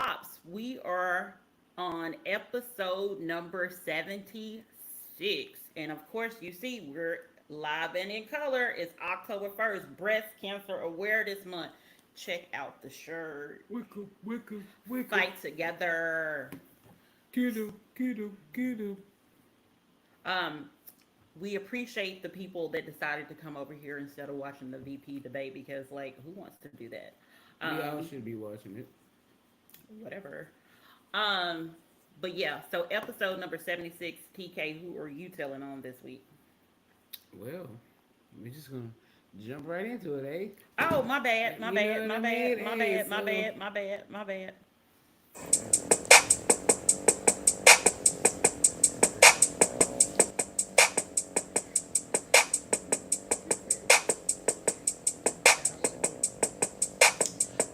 Ops, we are on episode number 76. And of course, you see, we're live and in color. It's October 1st, Breast Cancer Awareness Month. Check out the shirt. Wicka, wicka, wicka. Fight together. Kiddo, kiddo, kiddo. Um, we appreciate the people that decided to come over here instead of watching the VP debate because, like, who wants to do that? We all Um, should be watching it. whatever. Um, but yeah, so episode number 76, TK, who are you telling on this week? Well, we're just gonna jump right into it, eh? Oh, my bad, my You know bad, what my I bad, mean? my Hey, bad, my so bad, my bad, my bad.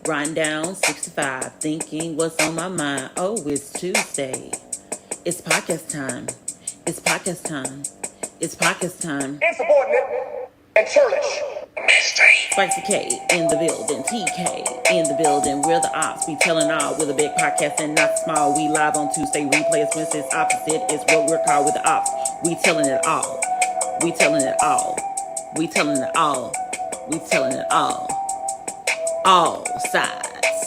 Run down 65, thinking what's on my mind. Oh, it's Tuesday. It's podcast time. It's podcast time. It's podcast time. Insubordinate and churlish. Spicy K in the building, TK in the building. We're the ops, we telling all. We're the big podcast and not small. We live on Tuesday, replay is Wednesdays. Opposite is what we're called with the ops. We telling it all. We telling it all. We telling it all. We telling it all. All sides.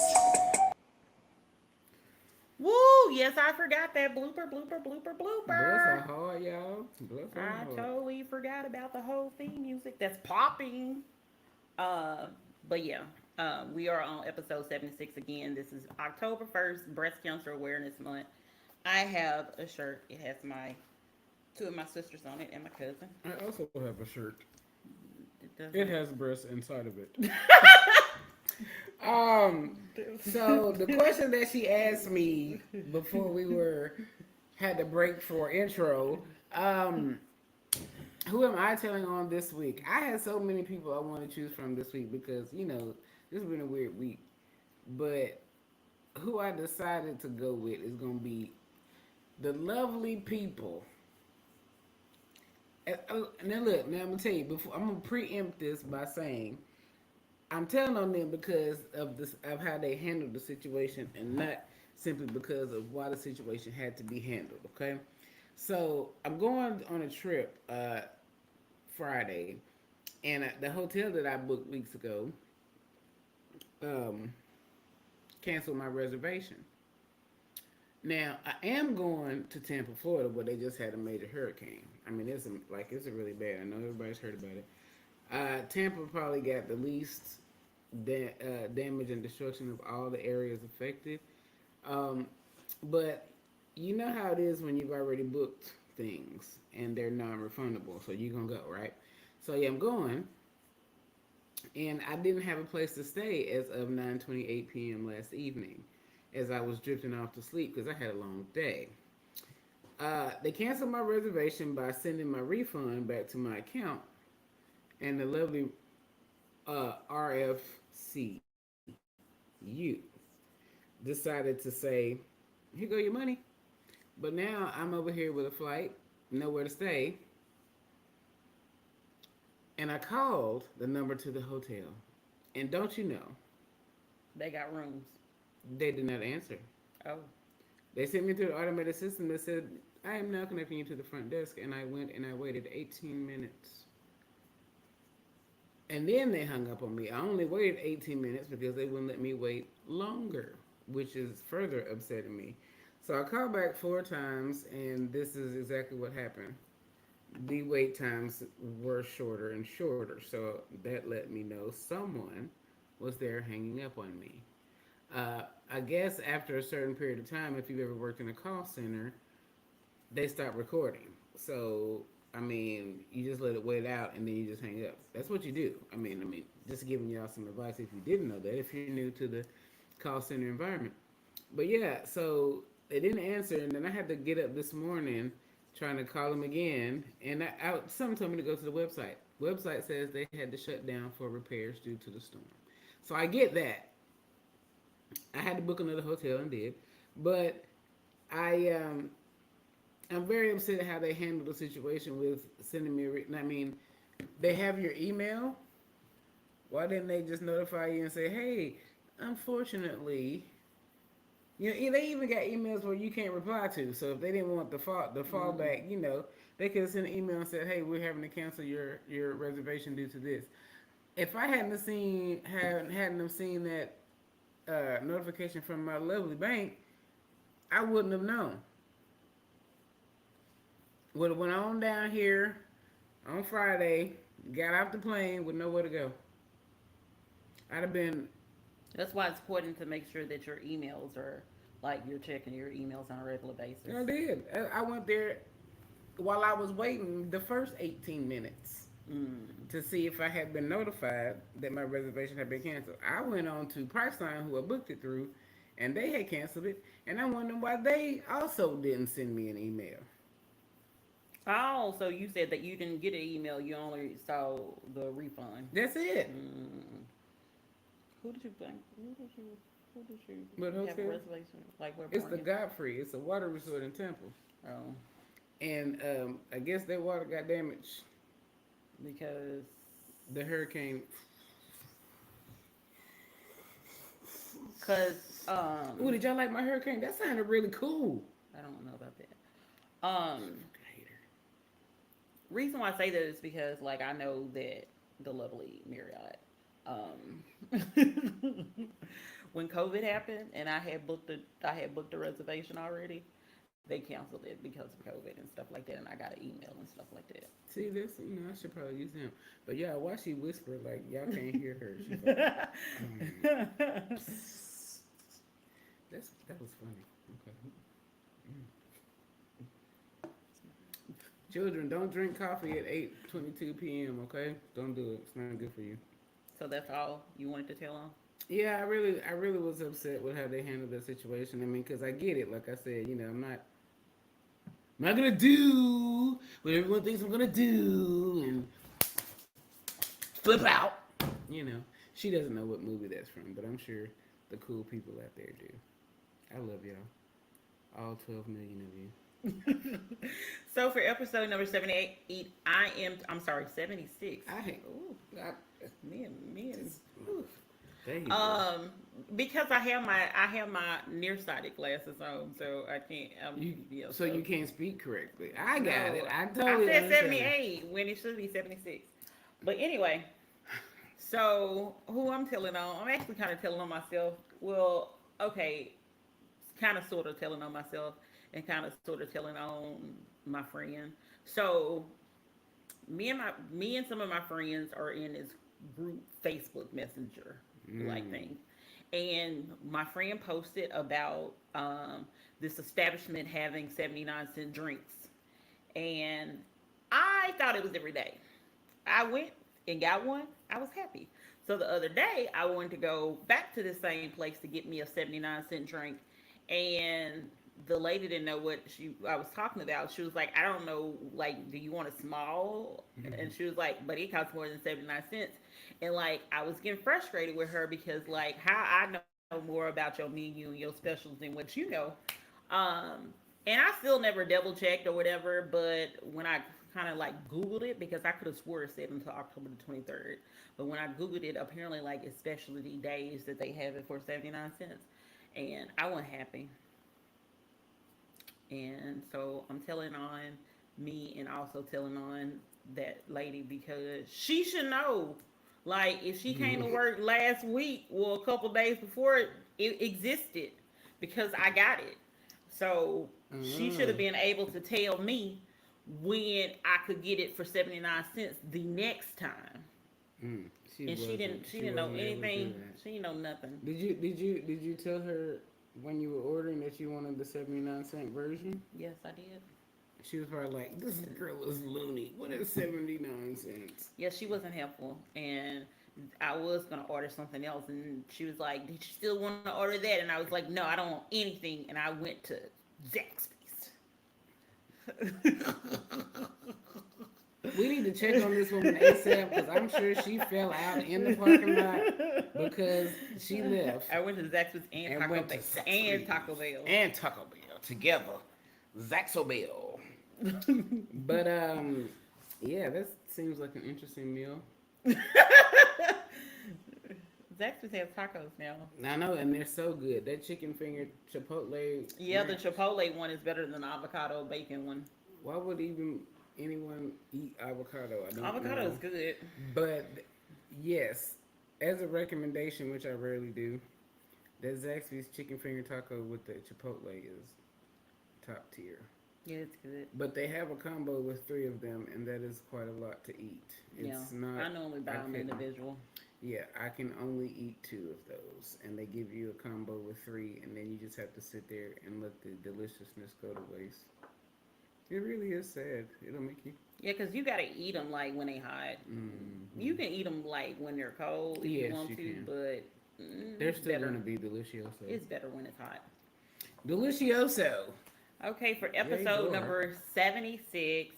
Woo! Yes, I forgot that blooper, blooper, blooper, bless our blooper. heart, y'all. Bless our I heart. totally forgot about the whole theme music that's popping. Uh, but yeah, we are on episode 76 again. This is October 1st, Breast Cancer Awareness Month. I have a shirt. It has my two of my sisters on it and my cousin. I also have a shirt. It It doesn't. has breasts inside of it. So the question that she asked me before we were had to break for intro, um, who am I telling on this week? I had so many people I want to choose from this week because this has been a weird week. But who I decided to go with is gonna be the lovely people. Now look, now I'm gonna tell you before I'm gonna preempt this by saying I'm telling on them because of this of how they handled the situation and not simply because of why the situation had to be handled. Okay, so I'm going on a trip Friday, and the hotel that I booked weeks ago um, canceled my reservation. Now I am going to Tampa, Florida, where they just had a major hurricane. I mean, it's a really bad. I know everybody's heard about it. Tampa probably got the least damage and destruction of all the areas affected. Um, but you know how it is when you've already booked things and they're non-refundable, so you're gonna go, right? So yeah, I'm going, and I didn't have a place to stay as of 9:28 p.m. last evening, as I was drifting off to sleep because I had a long day. They canceled my reservation by sending my refund back to my account, and the lovely RFCU decided to say, "Here go your money." But now I'm over here with a flight, nowhere to stay, and I called the number to the hotel, and don't you know, They got rooms. they did not answer. Oh, They sent me to the automated system that said, "I am now connecting you to the front desk," and I went and I waited 18 minutes. And then they hung up on me. I only waited 18 minutes because they wouldn't let me wait longer, which is further upsetting me. So I called back 4 times, and this is exactly what happened. The wait times were shorter and shorter. So that let me know someone was there hanging up on me. I guess after a certain period of time, if you've ever worked in a call center, they stop recording. So I mean, you just let it wait out and then you just hang up. That's what you do. I mean, just giving y'all some advice if you didn't know that, if you're new to the call center environment. But yeah, so they didn't answer, and then I had to get up this morning trying to call them again, and someone told me to go to the website. Website says they had to shut down for repairs due to the storm. So I get that. I had to book another hotel and did, but I I'm very upset at how they handled the situation with sending me. I mean, they have your email. Why didn't they just notify you and say, "Hey, unfortunately, You know, they even got emails where you can't reply to. So if they didn't want the fallback, you know, they could have sent an email and said, "Hey, we're having to cancel your reservation due to this." If I hadn't have seen that notification from my lovely bank, I wouldn't have known. Would have went on down here on Friday, got off the plane with nowhere to go. I'd have been. That's why it's important to make sure that your emails are like you're checking your emails on a regular basis. I did. I went there while I was waiting the first 18 minutes to see if I had been notified that my reservation had been canceled. I went on to Priceline, who I booked it through, and they had canceled it. And I'm wondering why they also didn't send me an email. Oh, so you said that you didn't get an email, you only saw the refund. That's it. Who did you think? Who did you What have a hotel? reservation? Like where? It's the Godfrey. It's a water resort in Temple. Oh, And I guess their water got damaged. because The hurricane. because Ooh, did y'all like my hurricane? That sounded really cool. I don't know about that. Fucking hater. Reason why I say that is because like I know that the lovely Marriott, when COVID happened and I had booked a reservation already, they canceled it because of COVID and stuff like that, and I got an email and stuff like that. See this? You know, I should probably use him. But yeah, why she whisper like y'all can't hear her? She's like, that was funny. Okay. Children, don't drink coffee at 8:22 p.m. Okay, don't do it. It's not good for you. So that's all you wanted to tell them? Yeah, I really was upset with how they handled that situation. I mean, because I get it. Like I said, you know, I'm not gonna do what everyone thinks I'm gonna do and flip out. You know, she doesn't know what movie that's from, but I'm sure the cool people out there do. I love y'all, all 12 million of you. So for episode number 78, I'm sorry, 76. I hate. Ooh, me and Ooh, there you go. because I have my nearsighted glasses on, so I can't. So you can't speak correctly. I got it. I I totally said understand. 78 when it should be 76. But anyway, so who I'm telling on? I'm actually kind of telling on myself. Well, okay, kind of sort of telling on myself and kind of sort of telling on my friend. So me and some of my friends are in this group Facebook Messenger like thing, and my friend posted about this establishment having 79-cent drinks, and I thought it was every day. I went and got one. I was happy. So the other day, I wanted to go back to the same place to get me a 79-cent drink, and the lady didn't know what I was talking about. She was like, I don't know, like, do you want a small? And she was like, but it costs more than 79 cents. And like, I was getting frustrated with her because like, how I know more about your menu and your specials than what you know. And I still never double checked or whatever, but when I kind of like Googled it, because I could have swore it said until October the 23rd. But when I Googled it, apparently like it's specialty days that they have it for 79 cents. And I wasn't happy. And so I'm telling on me and also telling on that lady because she should know. Like if she came to work last week or a couple days before it existed because I got it. So she should have been able to tell me when I could get it for 79 cents the next time. And she didn't know anything. She didn't know nothing. Did you tell her when you were ordering that you wanted the 79-cent version? Yes, I did. She was probably like, this girl is loony. What is 79 cents? Yeah, she wasn't helpful. And I was going to order something else. And she was like, did you still want to order that? And I was like, no, I don't want anything. And I went to Zaxby's. We need to check on this woman ASAP because I'm sure she fell out in the parking lot because she left. I went to Zaxby's and Taco Bell. And Taco Bell. And Taco Bell together. Zaxo Bell. But yeah, that seems like an interesting meal. Zaxby's has tacos now. I know, and they're so good. That chicken finger chipotle Yeah, the ranch. Chipotle one is better than the avocado bacon one. Why would even anyone eat avocado? I don't Avocado is know. good. But yes, as a recommendation, which I rarely do, that Zaxby's chicken finger taco with the chipotle is top tier. Yeah, it's good. But they have a combo with three of them, and that is quite a lot to eat. Yeah, It's not. I normally buy I them couldn't. individual. Yeah, I can only eat two of those, and they give you a combo with three, and then you just have to sit there and let the deliciousness go to waste. It really is sad. It'll make you. Yeah, because you gotta eat them like when they hot. You can eat them like when they're cold if you Yes, want you to, can. but They're it's still better. going to be delicioso. It's better when it's hot. Delicioso. Okay, for Yay, episode Dora. number 76,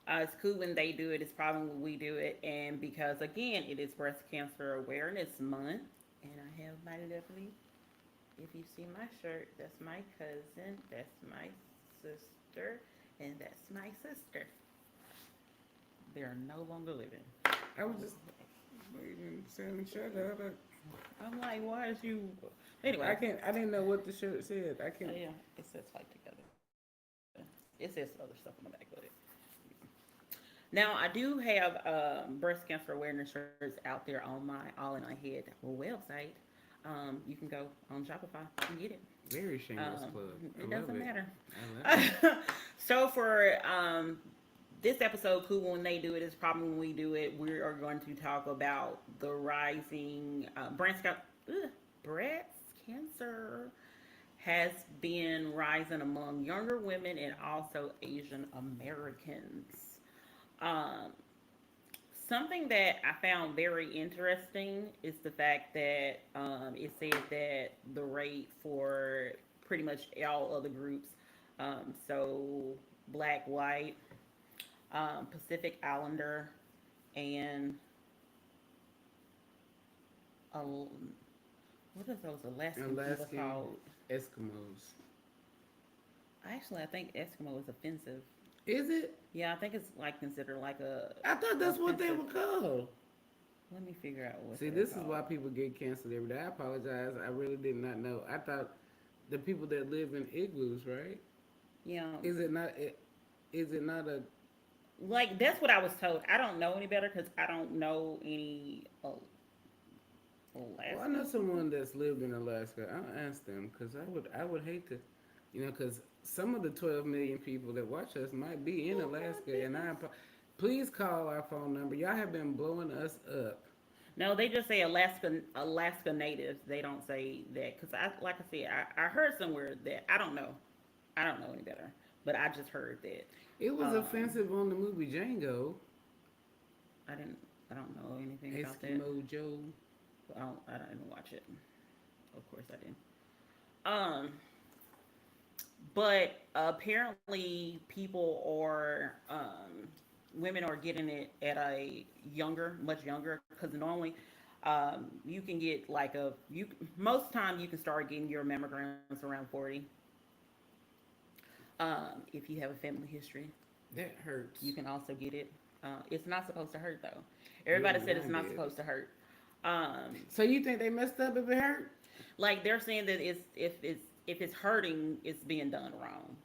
it's cool when they do it. It's probably when we do it, and because again, it is Breast Cancer Awareness Month, and I have my lovely. If you see my shirt, that's my cousin, that's my sister, and that's my sister. They are no longer living. I was just waiting, saying, shut up. I'm like, why is you? I Anyway, can't. I didn't know what the shirt said. I can't. yeah, it says fight together. It says other stuff on the back of it. Now I do have breast cancer awareness shirts out there on my All in My Head website. You can go on Shopify and get it. Very shameless plug. It I love doesn't it. matter. I love it. So for this episode, cool when they do it is probably when we do it. We are going to talk about the rising breast cancer has been rising among younger women and also Asian Americans. Um, Something that I found very interesting is the fact that it said that the rate for pretty much all other groups, so black, white, Pacific Islander, and what are those Alaskan people Alaskan called? Eskimos. Actually, I think Eskimo is offensive. Is it? Yeah, I think it's like considered like a. I thought that's what they offensive. were called. Let me figure out what. See, they're this is why called. people get canceled every day. I apologize. I really did not know. I thought the people that live in igloos, right? Yeah, Is it not? Is it not a? like that's what I was told. I don't know any better because I don't know any Well, I know Alaska. someone that's lived in Alaska. I'll ask them because I would hate to, because some of the 12 million people that watch us might be in Oh my Alaska, and goodness. please call our phone number. Y'all have been blowing us up. No, they just say Alaska natives. They don't say that because I like I said I heard somewhere that I don't know. I don't know any better, but I just heard that. It was Um, offensive on the movie Django. I didn't. I don't know anything about that. Eskimo Joe. I didn't watch it. Of course I didn't. Um, but apparently people are women are getting it at a much younger, because normally you can get like a you most time you can start getting your mammograms around 40. If you have a family history, That hurts. you can also get it. It's not supposed to hurt though. Yeah, Everybody said it's mine not did. supposed to hurt. Um, So you think they messed up if it hurt? like they're saying that if it's hurting, it's being done wrong.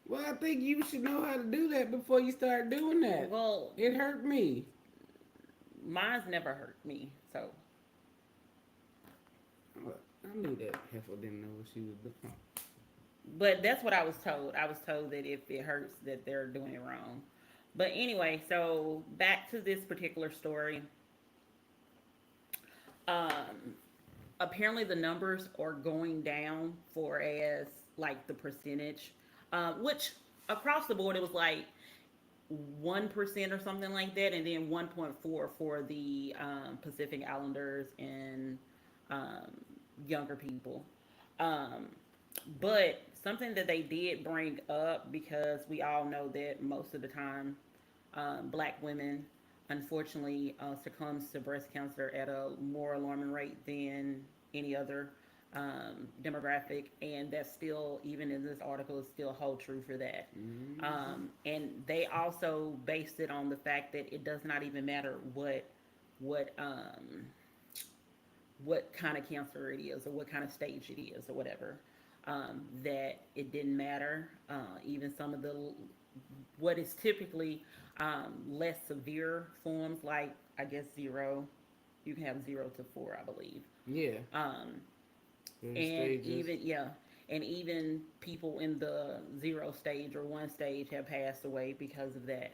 Well, I think you should know how to do that before you start doing that. Well, It hurt me. mine's never hurt me, so Well, I knew that heifer didn't know what she was doing. but that's what I was told. I was told that if it hurts, that they're doing it wrong. But anyway, so back to this particular story. Um, Apparently the numbers are going down for as like the percentage, which across the board it was like 1% or something like that, and then 1.4 for the Pacific Islanders and um, younger people. Um, but something that they did bring up, because we all know that most of the time, black women unfortunately succumbs to breast cancer at a more alarming rate than any other demographic, and that's still, even in this article, is still hold true for that. And they also based it on the fact that it does not even matter what what kind of cancer it is or what kind of stage it is or whatever. That it didn't matter. Even some of the what is typically less severe forms, like I guess zero, you can have 0 to 4, I believe. Yeah. Um, There's and stages. even yeah, and even people in the 0 stage or 1 stage have passed away because of that,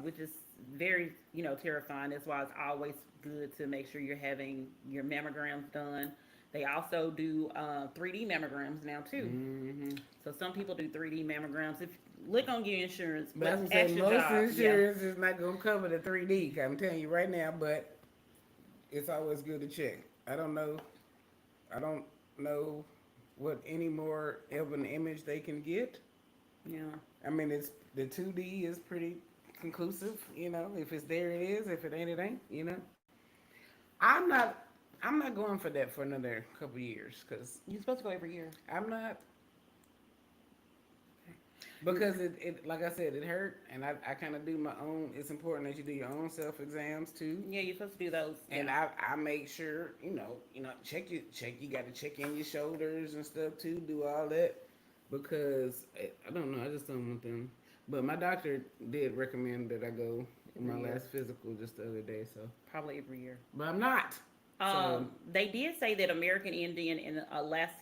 which is very terrifying. That's why it's always good to make sure you're having your mammograms done. They also do 3D mammograms now too. Mm-hmm. So some people do 3D mammograms. If look on your insurance, But I was but gonna say ask your most job. Yeah, insurance is not gonna cover the 3D. I'm telling you right now, but it's always good to check. I don't know. I don't know what any more of an image they can get. yeah. I mean, it's the 2D is pretty conclusive. If it's there, it is. If it ain't, it ain't. I'm not. I'm not going for that for another couple years because You're supposed to go every year. I'm not because it like I said, it hurt, and I kind of do my own. It's important that you do your own self exams too, Yeah, you're supposed to do those. and Yeah. I make sure check. You got to check in your shoulders and stuff too. Do all that because I don't know. I just don't want them. But my doctor did recommend that I go my Every year. last physical just the other day. So, Probably every year. but I'm not. So They did say that American Indian and Alaska,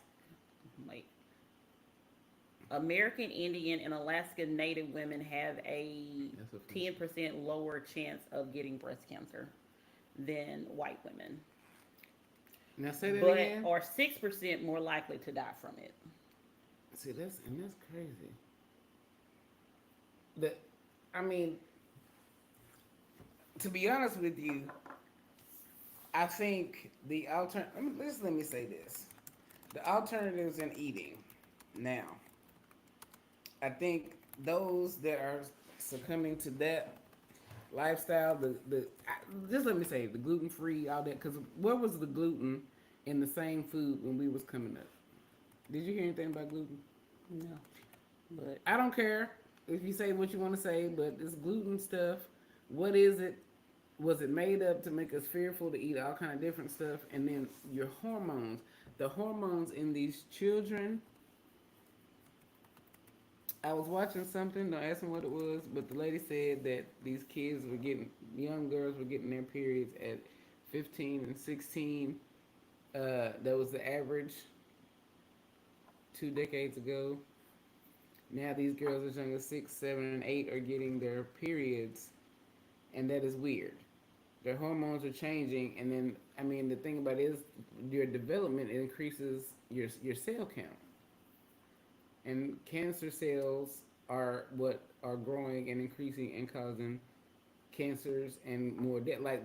wait, American Indian and Alaska Native women have a that's what. 10% lower chance of getting breast cancer than white women, Now say that but again. are 6% more likely to die from it. See that's crazy. The, I mean, to be honest with you, I think the altern. Let me say this: the alternatives in eating. Now, I think those that are succumbing to that lifestyle, just let me say the gluten free, all that. Because where was the gluten in the same food when we was coming up? Did you hear anything about gluten? No, but I don't care if you say what you want to say, but this gluten stuff, what is it? Was it made up to make us fearful to eat all kind of different stuff? And then your hormones, the hormones in these children. I was watching something. Don't ask me what it was, but the lady said that these kids were getting, young girls were getting their periods at 15 and 16. That was the average 2 decades ago. Now these girls as young as 6, 7, and 8 are getting their periods, and that is weird. Their hormones are changing, and then I mean the thing about it is your development increases your cell count, and cancer cells are what are growing and increasing and causing cancers and more death. Like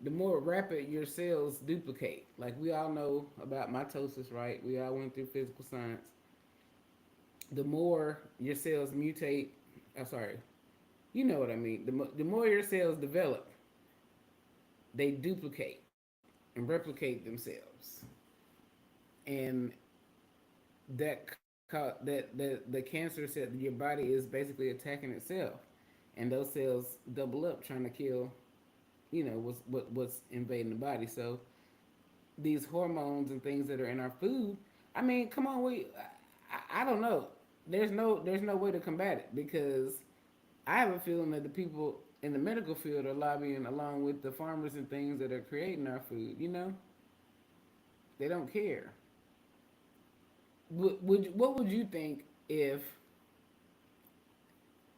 the more rapid your cells duplicate, like we all know about mitosis, right? We all went through physical science. The more your cells mutate, I'm sorry, you know what I mean. The more your cells develop, they duplicate and replicate themselves, and the cancer cell, your body is basically attacking itself, and those cells double up trying to kill, what's invading the body. So these hormones and things that are in our food, I mean, come on, I don't know. There's no way to combat it because I have a feeling that the people in the medical field are lobbying along with the farmers and things that are creating our food. They don't care. What would you think if,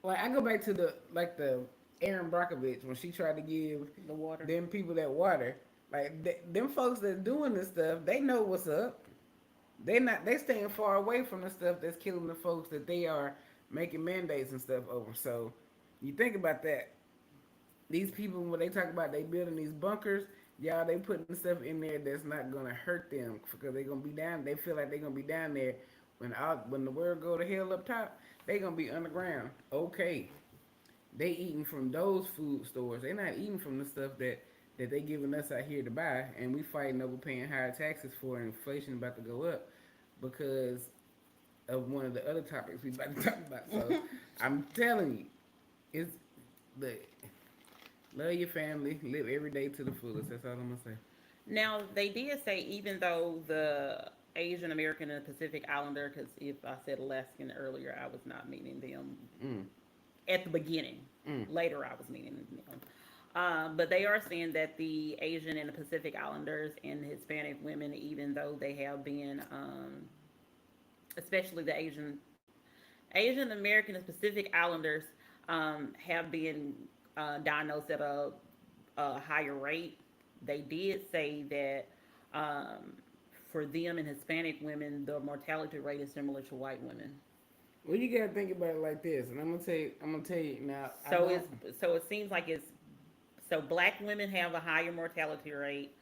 like, I go back to the Aaron Brockovich when she tried to give the water. them people that water, like them folks that doing this stuff, they know what's up. They staying far away from the stuff that's killing the folks that they are making mandates and stuff over. So you think about that. These people, when they talk about they building these bunkers, y'all, they putting stuff in there that's not gonna hurt them because they gonna be down. They feel like they gonna be down there when the world go to hell up top. They gonna be underground. Okay, they eating from those food stores. They not eating from the stuff that they giving us out here to buy, and we fighting over paying higher taxes for, and inflation about to go up because of one of the other topics we about to talk about. So I'm telling you, it's the love your family, live every day to the fullest. That's all I'm gonna say. Now they did say even though the Asian American and Pacific Islander, because if I said Alaskan earlier, I was not meaning them Mm, at the beginning. mm. Later, I was meaning them. But they are saying that the Asian and the Pacific Islanders and Hispanic women, even though they have been, especially the Asian American and Pacific Islanders, have been diagnosed at a higher rate. They did say that for them and Hispanic women, the mortality rate is similar to white women. Well, you gotta think about it like this, and I'm gonna tell you. I'm gonna tell you now. I So don't. it seems like it's so black women have a higher mortality rate.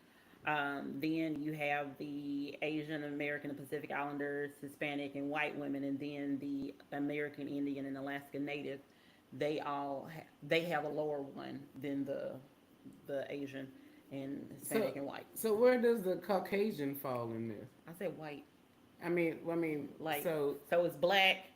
Then you have the Asian American and Pacific Islanders, Hispanic and white women, and then the American Indian and Alaska Native. They have a lower one than the Asian and So, Hispanic and white. so where does the Caucasian fall in this? I said white. I mean, Like so so it's black,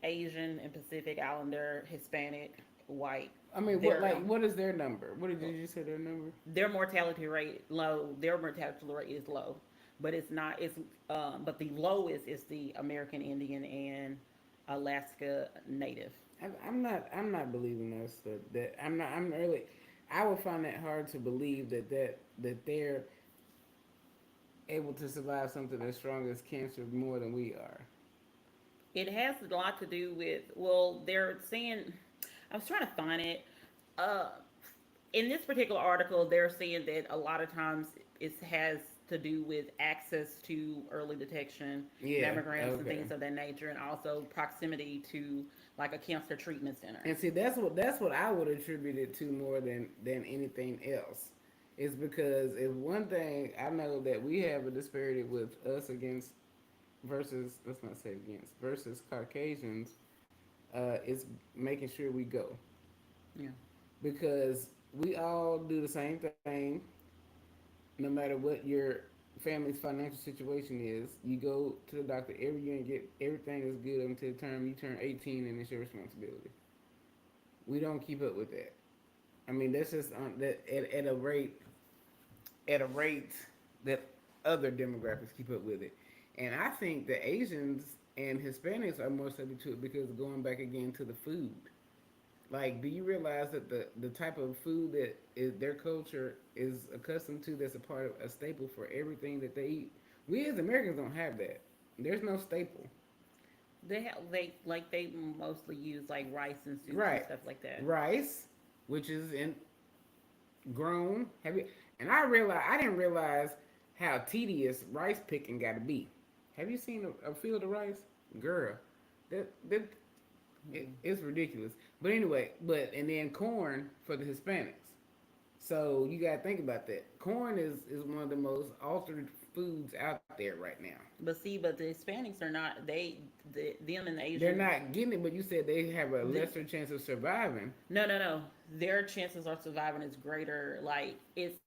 Asian and Pacific Islander, Hispanic, white. I mean, what Their like what is their number? What did you say their number? their mortality rate low. Their mortality rate is low, but it's not. It's but the lowest is the American Indian and Alaska Native. I'm not believing us that I'm not. I'm really. I would find that hard to believe that they're able to survive something as strong as cancer more than we are. It has a lot to do with, well, they're saying, I was trying to find it. Uh, in this particular article, they're saying that a lot of times it has to do with access to early detection, Yeah. mammograms, and Okay. things of that nature, and also proximity to like a cancer treatment center. And see, that's what I would attribute it to more than anything else. Is because if one thing I know that we have a disparity with us against versus let's not say against versus Caucasians, is making sure we go Yeah. because we all do the same thing. No matter what your family's financial situation is, you go to the doctor every year and get everything is good until the time you turn 18 and it's your responsibility. We don't keep up with that. I mean, that's just that at a rate that other demographics keep up with it. And I think the Asians and Hispanics are more subject to it because going back again to the food. Like, do you realize that the type of food that is their culture is accustomed to that's a part of a staple for everything that they eat? We as Americans don't have that. There's no staple. They mostly use like rice and soups and Right. stuff like that. Rice, which is in grown. Have you? And I didn't realize how tedious rice picking got to be. Have you seen a field of rice, girl? That it's ridiculous. But anyway, and then corn for the Hispanics. So you gotta think about that. Corn is one of the most altered foods out there right now. But the Hispanics are not. Them and the They're Asian. not getting it, but you said they have a The, lesser chance of surviving. no. Their chances of surviving is greater. Like it's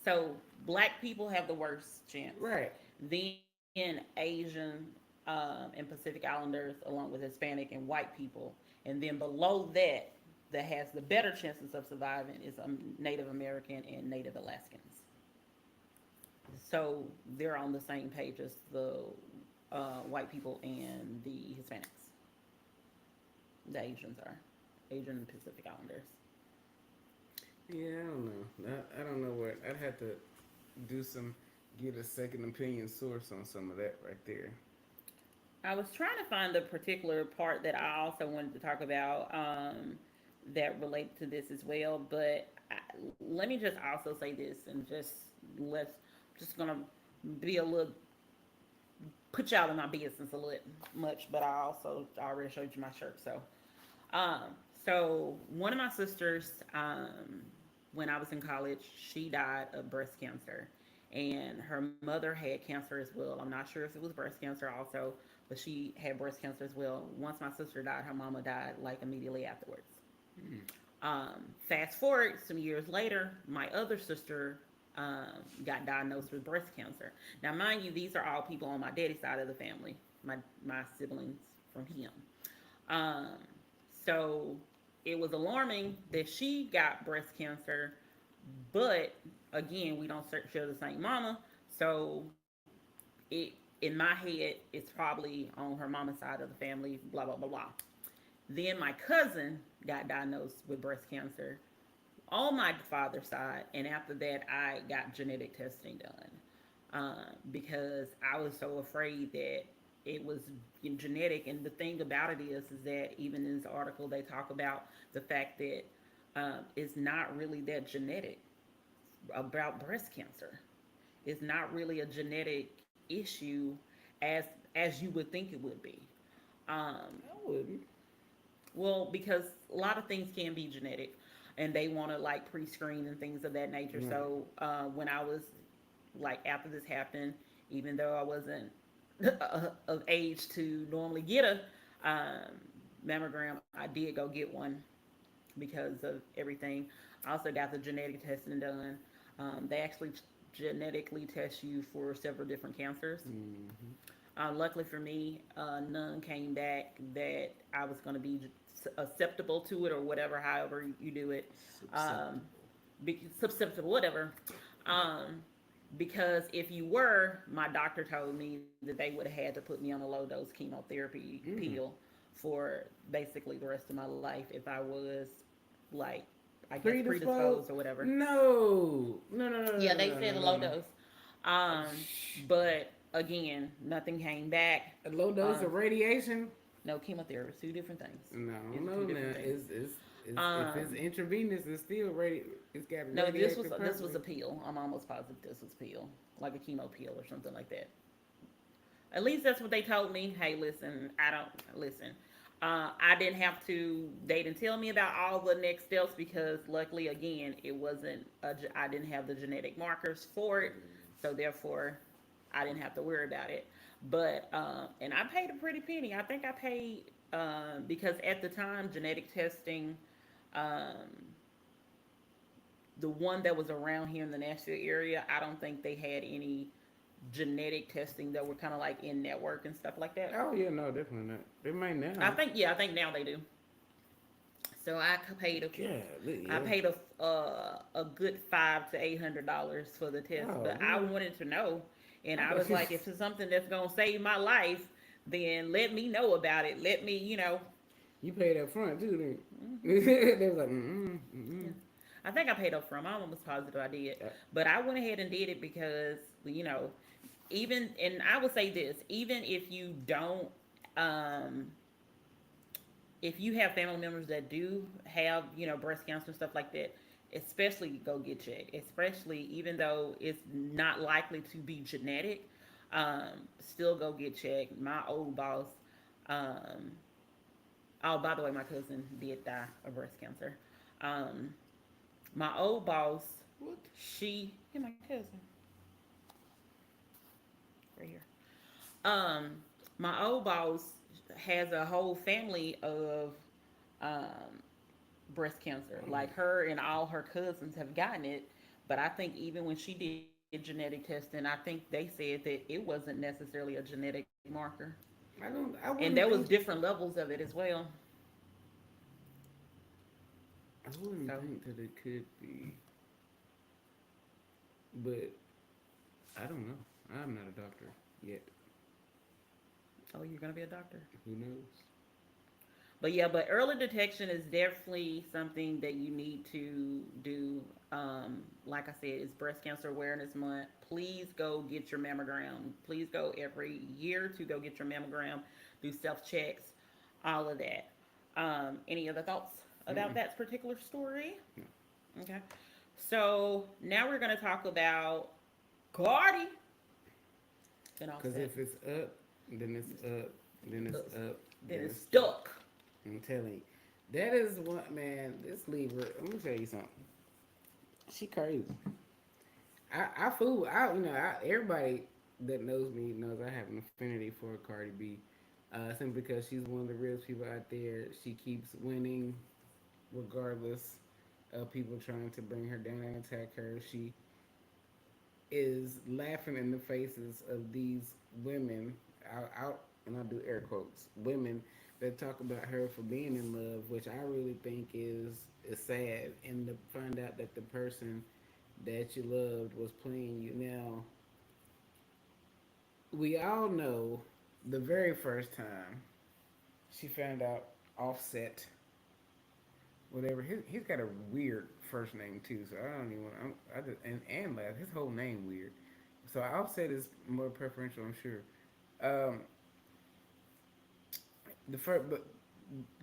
so black people have the worst chance. Right. Then Asian and Pacific Islanders, along with Hispanic and white people, and then below that has the better chances of surviving is Native American and Native Alaskans. So they're on the same page as the white people and the Hispanics. The Asians are Asian and Pacific Islanders. Yeah, I don't know. I don't know what. I'd have to do some, get a second opinion source on some of that right there. I was trying to find the particular part that I also wanted to talk about that related to this as well. But let me just also say this and let's just gonna be a little put y'all in my business a little much. But I already showed you my shirt. Um, so one of my sisters, when I was in college, she died of breast cancer, and her mother had cancer as well. I'm not sure if it was breast cancer also, but she had breast cancer as well. Once my sister died, her mama died like immediately afterwards. Mm. Fast forward some years later, my other sister got diagnosed with breast cancer. Now, mind you, these are all people on my daddy's side of the family, my siblings from him. Um, so it was alarming that she got breast cancer, But again, we don't share the same mama, so it in my head it's probably on her mama's side of the family. Blah blah blah blah. Then my cousin got diagnosed with breast cancer on my father's side, and after that, I got genetic testing done because I was so afraid that it was genetic. And the thing about it is that even in this article, they talk about the fact that it's not really that genetic about breast cancer. It's not really a genetic issue as as you would think it would be. Um, I wouldn't. Well, because a lot of things can be genetic, and they want to like pre-screen and things of that nature. Right. So when I was like after this happened, even though I wasn't of age to normally get a mammogram, I did go get one because of everything. I also got the genetic testing done. They actually genetically test you for several different cancers. Mm-hmm. Luckily for me, none came back that I was going to be acceptable to it or whatever, however you do it. Um, Susceptible. Susceptible, whatever. Um, because if you were, my doctor told me that they would have had to put me on a low dose chemotherapy Mm. pill for basically the rest of my life if I was like, I guess, Predisposed? predisposed or whatever. No. No, no, no, Yeah, no, they no, said no, a no, low no. dose. But again, nothing came back. A low dose Uh, of radiation? no chemotherapy, two different things. No, It's no, two no. different things. It's if it's Um, intravenous, it's still it's got no, radioactive this was properties. a pill. I'm almost positive this was a pill, like a chemo pill or something like that. At least that's what they told me. Hey, listen, I don't listen. I didn't have to. They didn't tell me about all the next steps because, luckily, again, it wasn't. I didn't have the genetic markers for it, so therefore, I didn't have to worry about it. But and I paid a pretty penny. I think I paid because at the time, genetic testing, um, the one that was around here in the Nashville area, I don't think they had any genetic testing that were kind of like in network and stuff like that. Oh yeah, no, definitely not. They might I now. think yeah, I think now they do. So Golly, I yeah. paid a good $500 to $800 for the test, Oh but I man, wanted to know, and I I thought was you. like, if it's something that's gonna save my life, then let me know about it. Let me, You paid up front too, then. hmm They was like, yeah. I think I paid up front. I'm almost positive I did, Uh, but I went ahead and did it because even and I would say this, even if you don't um if you have family members that do have, breast cancer and stuff like that, especially go get checked. Especially even though it's not likely to be genetic, still go get checked. My old boss, um, oh, by the way, my cousin did die of breast cancer. Um, my old boss, what? yeah, my cousin, right here. Um, my old boss has a whole family of um, breast cancer. Oh, Like her and all her cousins have gotten it. But I think even when she did genetic testing, I think they said that it wasn't necessarily a genetic marker. I don't. I And there wouldn't was think. different levels of it as well. I wouldn't So, think that it could be, but I don't know. I'm not a doctor yet. oh, you're gonna be a doctor. Who knows? But yeah, but early detection is definitely something that you need to do. Like I said, it's Breast Cancer Awareness Month. Please go get your mammogram. Please go every year to go get your mammogram, do self checks, all of that. Any other thoughts about Mm-mm. that particular story? No. Okay. So now we're going to talk about Cardi and Because Offset. if it's up, then it's up, then it's up, Then then it's it's stuck. stuck. I'm telling you, that is what man. This Libra. I'm gonna tell you something. She crazy. I fool. Everybody that knows me knows I have an affinity for Cardi B. Simply because she's one of the realest people out there. She keeps winning, regardless of people trying to bring her down and attack her. She is laughing in the faces of these women out and I do air quotes women that talk about her for being in love, which I really think is sad, and to find out that the person that you loved was playing you. Now, we all know the very first time she found out Offset, whatever, he's got a weird first name too, so I don't even want, I just, and last, his whole name weird. So Offset is more preferential, I'm sure. Um, but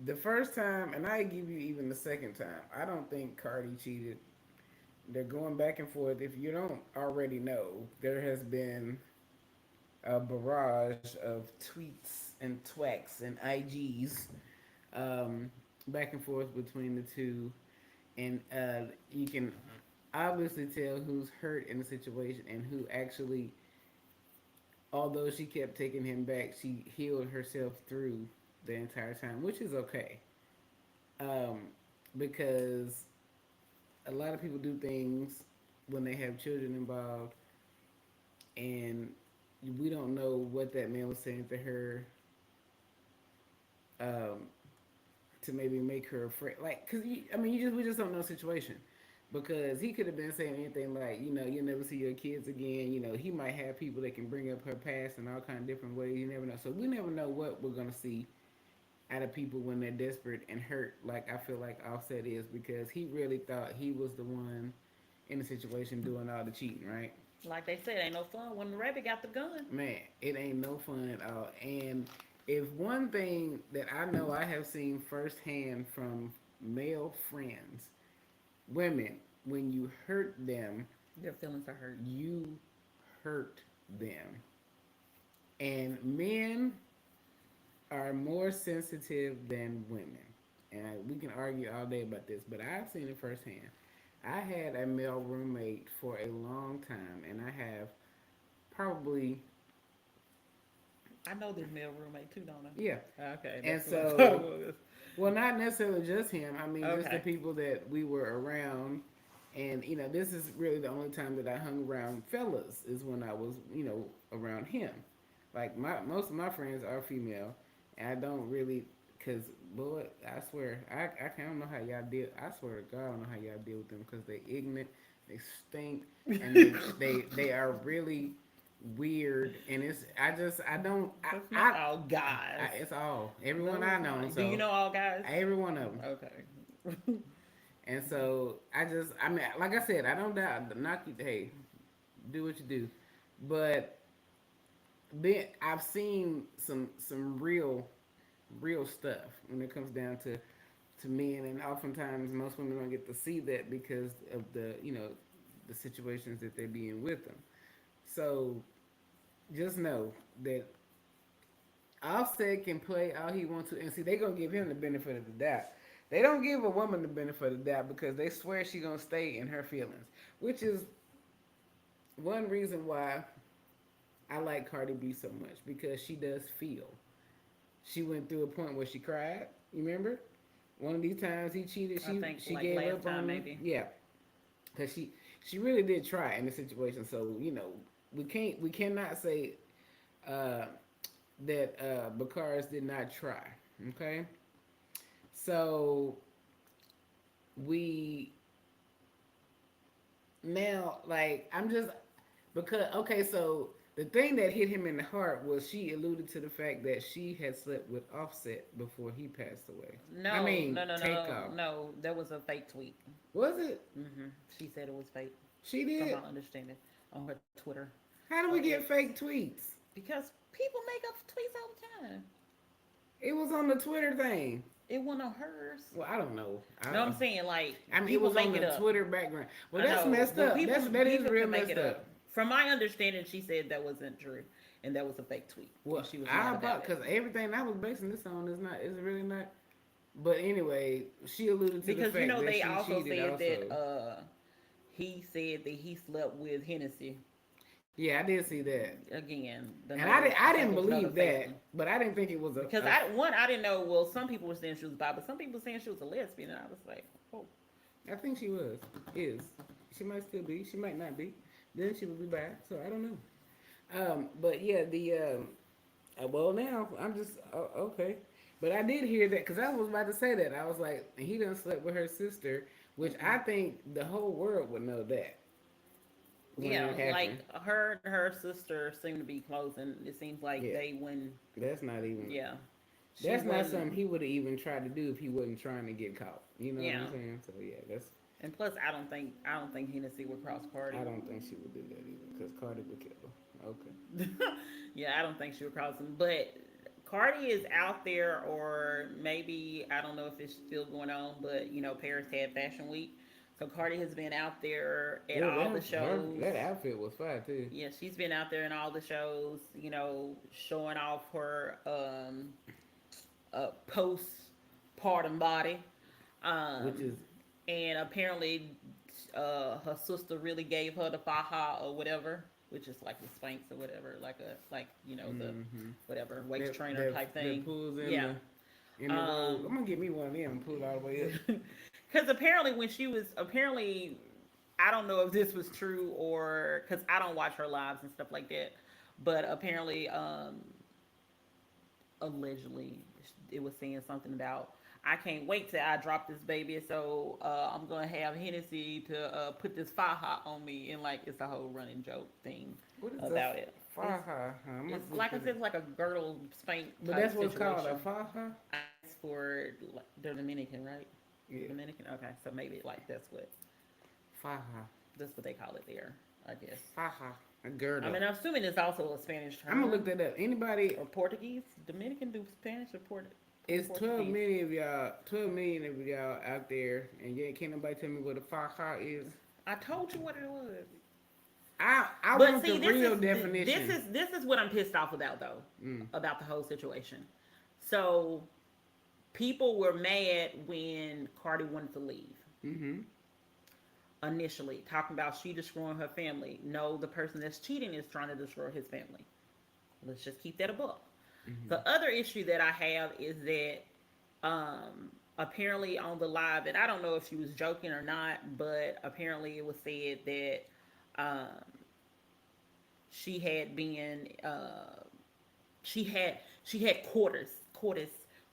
the first time, and I give you even the second time, I don't think Cardi cheated. They're going back and forth. If you don't already know, there has been a barrage of tweets and twacks and IGs, um, back and forth between the two, and you can obviously tell who's hurt in the situation and who actually, although she kept taking him back, she healed herself through the entire time, which is okay. Um, because a lot of people do things when they have children involved, and we don't know what that man was saying to her, um, to maybe make her afraid. Like, cause I mean, we just don't know the situation. Because he could have been saying anything like, you'll never see your kids again. He might have people that can bring up her past in all kind of different ways. You never know. So we never know what we're gonna see out of people when they're desperate and hurt. Like I feel like Offset is, because he really thought he was the one in the situation doing all the cheating, right? Like they said, ain't no fun when the rabbit got the gun. Man, it ain't no fun at all. And if one thing that I know I have seen firsthand from male friends, women, when you hurt them, Their feelings are hurt. you hurt them. And men are more sensitive than women. And we can argue all day about this, but I've seen it firsthand. I had a male roommate for a long time, and I have probably, I know their male roommate too, don't yeah. I? Okay, And that's what I thought it so, was. well, not necessarily just him. I mean, just the Okay. people that we were around. And, this is really the only time that I hung around fellas, is when I was, around him. Like, most of my friends are female, and I don't really, because, boy, I swear, I don't know how y'all deal, I swear to God, I don't know how y'all deal with them, because they ignorant, they stink, and they are really weird, and I don't, That's not all guys. it's all, everyone No, I it's know, not. Do you so, know all guys? every one of them. Okay. And so I mean, like I said, I don't doubt, knock you, hey, do what you do, but then I've seen some real stuff when it comes down to men, and oftentimes most women don't get to see that because of the situations that they be in with them. So just know that Offset can play all he wants to, and see, they gonna give him the benefit of the doubt. They don't give a woman the benefit of the doubt because they swear she gonna stay in her feelings, which is one reason why I like Cardi B so much, because she does feel. She went through a point where she cried. You remember? One of these times he cheated, I think she like gave last up on time him. maybe. Yeah, because she really did try in the situation. So we cannot say uh, that Bakaris did not try. Okay, so we now, like, I'm just, because, okay, so the thing that hit him in the heart was she alluded to the fact that she had slept with Offset before he passed away. I No, mean, no, no, no, Takeoff. no. That was a fake tweet. Was it? She said it was fake, She from my did? understanding, on her Twitter How do or we X. get fake tweets? Because people make up tweets all the time. It was on the Twitter thing. It wasn't on hers. Well, I don't know. No, I'm saying like I mean, it people was on make it the up. Twitter background. Well, I that's know, messed but up. That is people real can make messed it up. up. From my understanding, she said that wasn't true, and that was a fake tweet, Well, and she was I mad about, about it because everything I was basing this on is really not. But anyway, she alluded to the because fact that they she also cheated said also. that he said that he slept with Hennessy Yeah, I did see that, again. and Another, I I think didn't it was another believe fake one. that, but I didn't think it was Because I didn't know. Well, some people were saying she was bi, but some people were saying she was a lesbian, and I was like, oh, I think she is. She might still be. She might not be. Then she would be back. So I don't know. But yeah, well, now I'm just, okay. But I did hear that because I was about to say that. I was like, he done slept with her sister, which I think the whole world would know that. when Yeah, it like happened. her and her sister seem to be close, and it seems like Yeah, they when that's not even. yeah, she That's not wouldn't. something he would have even tried to do if he wasn't trying to get caught. You know what Yeah, I'm saying? So yeah, that's. and plus I don't think Hennessy would cross Cardi. I don't think she would do that either because Cardi would kill her. Okay. Yeah, I don't think she would cross him. But Cardi is out there, or maybe I don't know if it's still going on. But Paris had Fashion Week, so Cardi has been out there at Yeah, all the shows. that outfit was fire too. Yeah, she's been out there in all the shows. Showing off her postpartum body. Which is And apparently, her sister really gave her the faja or whatever, which is like the Spanx or whatever, the whatever waist trainer type that thing. pulls Yeah. in the road. I'm gonna get me one of them and pull it all the way up. Because apparently, when she was apparently, I don't know if this was true or because I don't watch her lives and stuff like that, but apparently, allegedly, it was saying something about I can't wait till I drop this baby, so I'm gonna have Hennessy to put this faja on me, and like it's a whole running joke thing What is about a it. faja? It's like I said, it's like a girdle spank But type that's what's called a situation. faja. It's for they're Dominican, right? Yeah, Dominican. Okay, so maybe like faja, that's what they call it there, I guess. faja, a I girdle. mean, I'm assuming it's also a Spanish I'm gonna term look that up. Anybody? or Portuguese. Dominican do Spanish or It's 12 Portuguese? million of y'all. 12 million of y'all out there, and yet can't nobody tell me what a faja is. I told you what it was. I But want see, the this real is definition. this is what I'm pissed off about though, Mm. about the whole situation. So people were mad when Cardi wanted to leave Mm-hmm. initially, talking about she destroying her family. No, the person that's cheating is trying to destroy his family. Let's just keep that above. Mm-hmm. The other issue that I have is that apparently on the live, and I don't know if she was joking or not, but apparently it was said that um, she had been she had quarters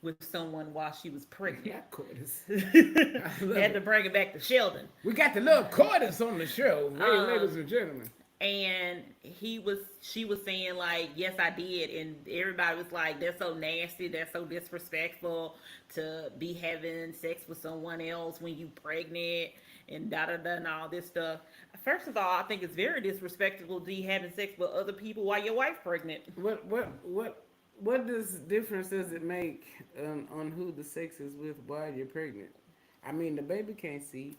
with someone while she was pregnant. Not quarters. I love Had to it. bring it back to Sheldon. We got the little quarters on the show, ladies Um, and gentlemen. and she was saying like, yes, I did, and everybody was like, that's so nasty, that's so disrespectful to be having sex with someone else when you pregnant and da da da and all this stuff. First of all, I think it's very disrespectful to be having sex with other people while your wife pregnant. What does difference does it make on who the sex is with while you're pregnant? I mean, the baby can't see.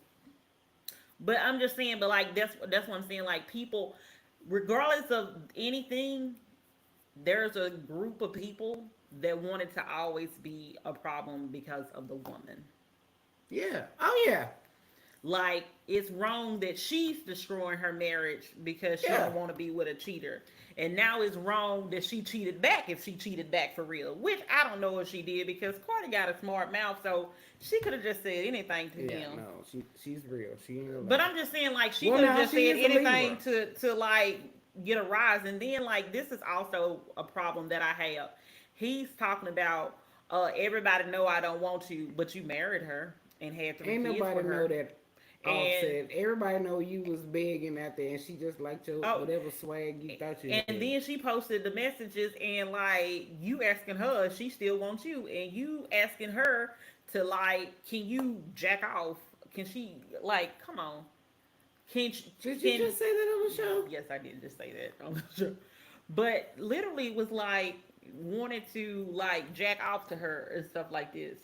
But I'm just saying, but like that's what I'm saying. Like people, regardless of anything, there's a group of people that want it to always be a problem because of the woman. Yeah. Oh yeah. Like it's wrong that she's destroying her marriage because she Yeah. don't want to be with a cheater, and now it's wrong that she cheated back if she cheated back for real. Which I don't know if she did because Cardi got a smart mouth, so she could have just said anything to Yeah. him. No, she's real. She ain't gonna But lie. I'm just saying, like, she Well, could have now just she said is a anything Libra. to like get a rise, and then like this is also a problem that I have. He's talking about everybody know I don't want you, but you married her and had 3 Ain't kids nobody with know her, that and Offset. Everybody know you was begging out there, and she just liked your oh, whatever swag you thought you and had. then she posted the messages and like you asking her if she still wants you, and you asking her to like, can you jack off? Can she like, come on? Can she, Did you can just say that on the show? Yes, I did just say that on the show. But literally was like wanted to like jack off to her and stuff like this.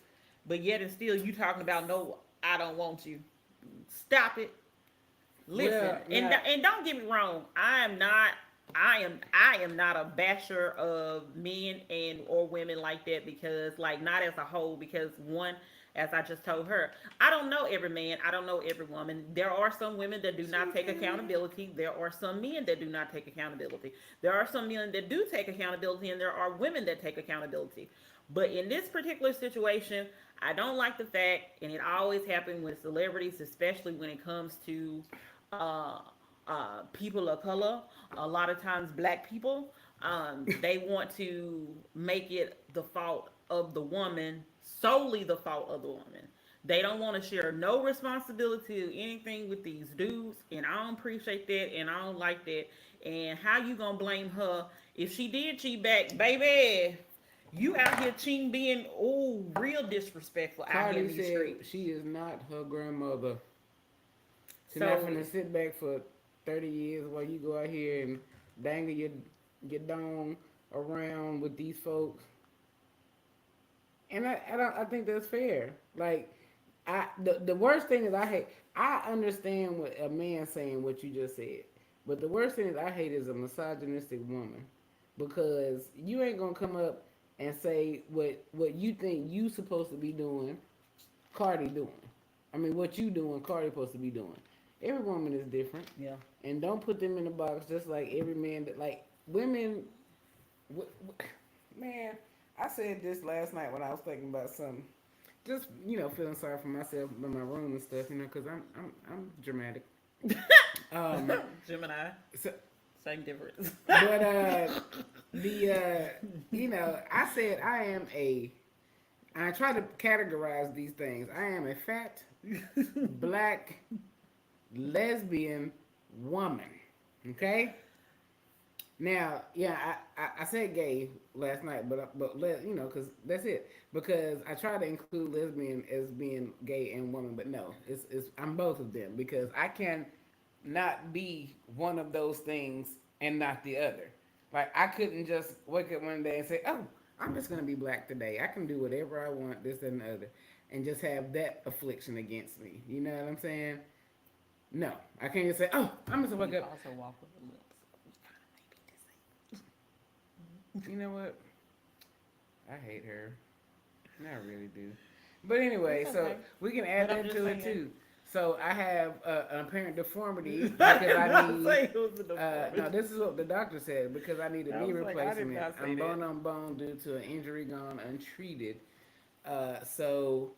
But yet and still you talking about no, I don't want you. Stop it. Listen, Well, now and don't get me wrong. I am not a basher of men and or women like that, because like not as a whole, because one, as I just told her, I don't know every man, I don't know every woman. There are some women that do not take accountability. There are some men that do not take accountability. There are some men that do take accountability, and there are women that take accountability. But in this particular situation, I don't like the fact, and it always happens with celebrities, especially when it comes to uh, people of color, a lot of times black people, they want to make it the fault of the woman, solely the fault of the woman. They don't want to share no responsibility or anything with these dudes, and I don't appreciate that, and I don't like that. And how you gonna blame her if she did cheat back, baby? You out here cheating, being real disrespectful out here Cardi in these said streets. she is not her grandmother. She's not So finna sit back for 30 years while you go out here and dangle your dong around with these folks. And I think that's fair. Like, the worst thing is I hate. I understand what a man saying what you just said, but the worst thing is I hate is a misogynistic woman, because you ain't gonna come up and say what you think you supposed to be doing, Cardi doing. I mean, what you doing, Cardi supposed to be doing. Every woman is different, yeah, and don't put them in a box just like every man. That like women, man. I said this last night when I was thinking about something. Just feeling sorry for myself in my room and stuff. Because I'm dramatic. Um, Gemini, so, same difference. but the I said I am a. I try to categorize these things. I am a fat black lesbian woman. Okay. Now, yeah, I said gay last night, because that's it. Because I try to include lesbian as being gay and woman, but no, it's I'm both of them, because I can not be one of those things and not the other. Like, I couldn't just wake up one day and say, "Oh, I'm just gonna be black today. I can do whatever I want, this and the other," and just have that affliction against me. You know what I'm saying? No, I can't just say, "Oh, I'm just gonna wake You up." also walk with a limp, You know what? I hate her. I really do. But so anyway, it's so okay. we can add But I'm that just to it saying. too. So I have an apparent deformity I because did I not need. say it was a No, deformity. this is what the doctor said, because I need a I knee was like, I did replacement. not say I'm that. bone on bone due to an injury gone untreated. So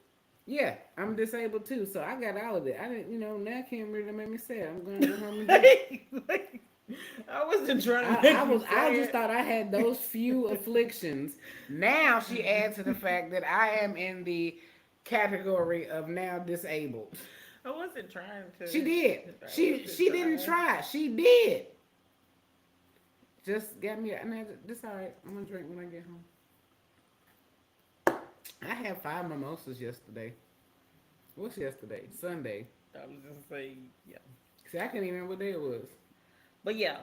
yeah, I'm disabled too. So I got all of it. I didn't, now I can't really make me sad. I'm gonna go home and do it. I wasn't trying to I make you was I just sad. thought I had those few afflictions. Now she adds to the fact that I am in the category of now disabled. I wasn't trying to. She did. I wasn't She didn't trying. try. She did. Just got me. This all right. I'm gonna drink when I get home. I had 5 mimosas yesterday. What's yesterday? Sunday. I was just saying, yeah. See, I can't even remember what day it was. But yeah,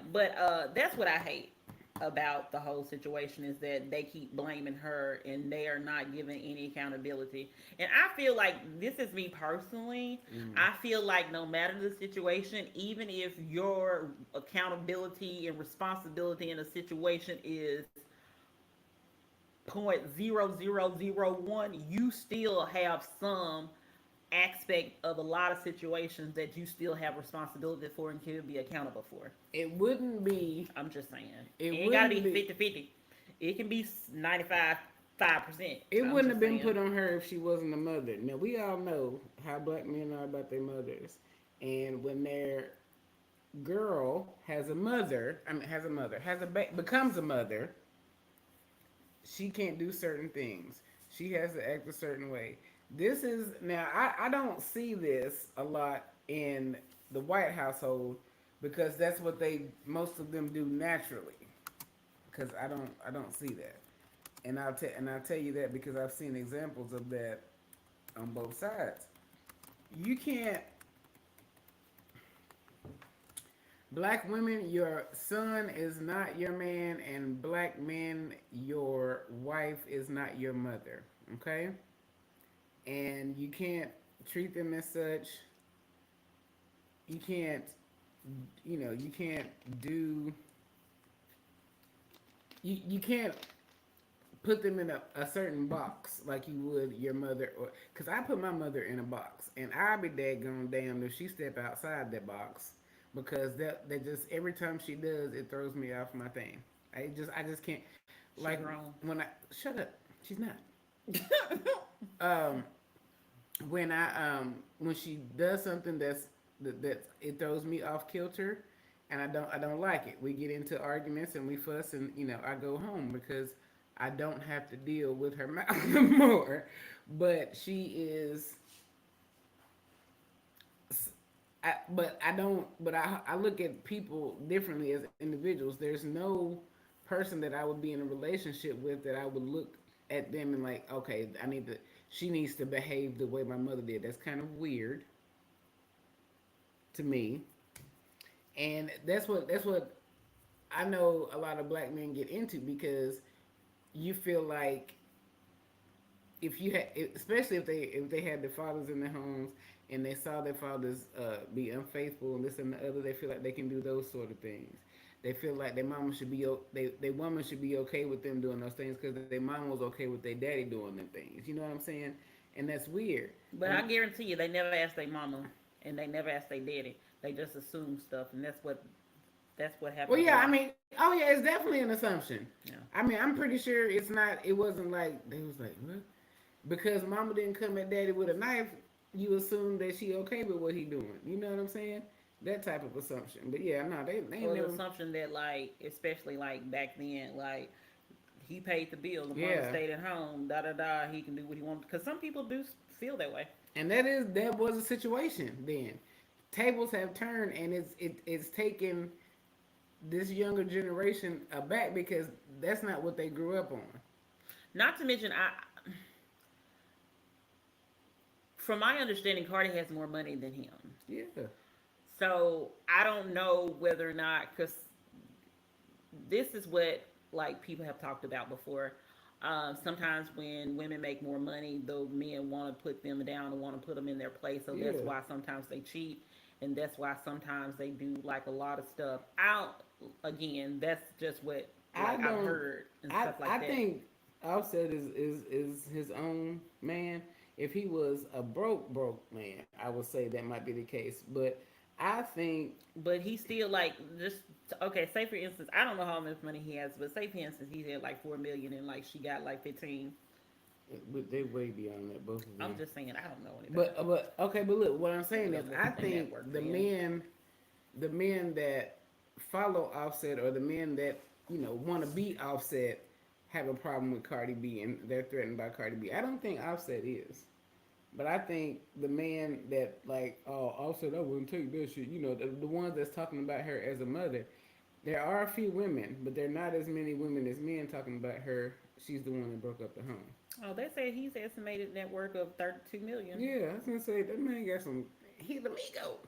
that's what I hate about the whole situation is that they keep blaming her and they are not giving any accountability. And I feel like this is me personally. Mm. I feel like no matter the situation, even if your accountability and responsibility in a situation is 0.0001, you still have some aspect of a lot of situations that you still have responsibility for and can be accountable for. It wouldn't be. I'm just saying. It It ain't gotta be wouldn't be. 50-50. It can be 95 5%. It I'm wouldn't have just been saying. put on her if she wasn't a mother. Now we all know how black men are about their mothers, and when their girl has a mother, becomes a mother, she can't do certain things. She has to act a certain way. This is now I don't see this a lot in the white household, because that's what they most of them do naturally. Because I don't see that. And I'll tell you that because I've seen examples of that on both sides. You can't. Black women, your son is not your man, and black men, your wife is not your mother. Okay, and you can't treat them as such. You can't, you can't do. You can't put them in a certain box like you would your mother, or because I put my mother in a box, and I'll be daggone damned if she step outside that box, because that just every time she does, it throws me off my thing. I just can't, She like, grown. when I shut up. She's not. Um, when she does something that it throws me off kilter, and I don't like it. We get into arguments and we fuss, and I go home because I don't have to deal with her mouth no more. But she is. but I don't. But I look at people differently as individuals. There's no person that I would be in a relationship with that I would look at them and like, okay, I need to. She needs to behave the way my mother did. That's kind of weird to me, and that's what I know a lot of black men get into because you feel like if you had, especially if they had their fathers in their homes and they saw their fathers be unfaithful and this and the other, they feel like they can do those sort of things. They feel like their mama should be their woman should be okay with them doing those things because their mom was okay with their daddy doing them things. You know what I'm saying? And that's weird. But And I guarantee you, they never asked their mama and they never asked their daddy. They just assume stuff, and that's what well, happens a yeah, I lot. mean, oh yeah, it's definitely an assumption. Yeah. I mean, I'm pretty sure it's not. It wasn't like they was like what because mama didn't come at daddy with a knife. You assume that she okay with what he doing. You know what I'm saying? That type of assumption. But yeah, no, they ain't Or the never. assumption that, like, especially like back then, like he paid the bill, the mama Yeah, stayed at home, da da da. He can do what he wants because some people do feel that way. and that was a situation then. Tables have turned, and it's taken this younger generation aback because that's not what they grew up on. Not to mention, from my understanding, Cardi has more money than him. Yeah, So I don't know whether or not, because this is what like people have talked about before. Sometimes when women make more money, the men want to put them down and want to put them in their place. So that's yeah. why sometimes they cheat, and that's why sometimes they do like a lot of stuff. Out again, that's just what I like I've don't. heard and I stuff like I that. think Offset is his own man. If he was a broke man, I would say that might be the case. But I think But he still like just okay. Say for instance, I don't know how much money he has, but say for instance he had like 4 million and like she got like 15. but they way beyond that, both of I'm them. just saying I don't know anything. But okay, but look, what I'm saying is, Look I at the think network the then. men that follow Offset or the men that want to be Offset have a problem with Cardi B and they're threatened by Cardi B. I don't think Offset is. But I think the man that like, oh, Offset, I wouldn't take that shit. The ones that's talking about her as a mother. There are a few women, but there are not as many women as men talking about her. She's the one that broke up the home. Oh, they said he's estimated net worth of 32 million. Yeah, I was gonna say that man got some. He's amigo.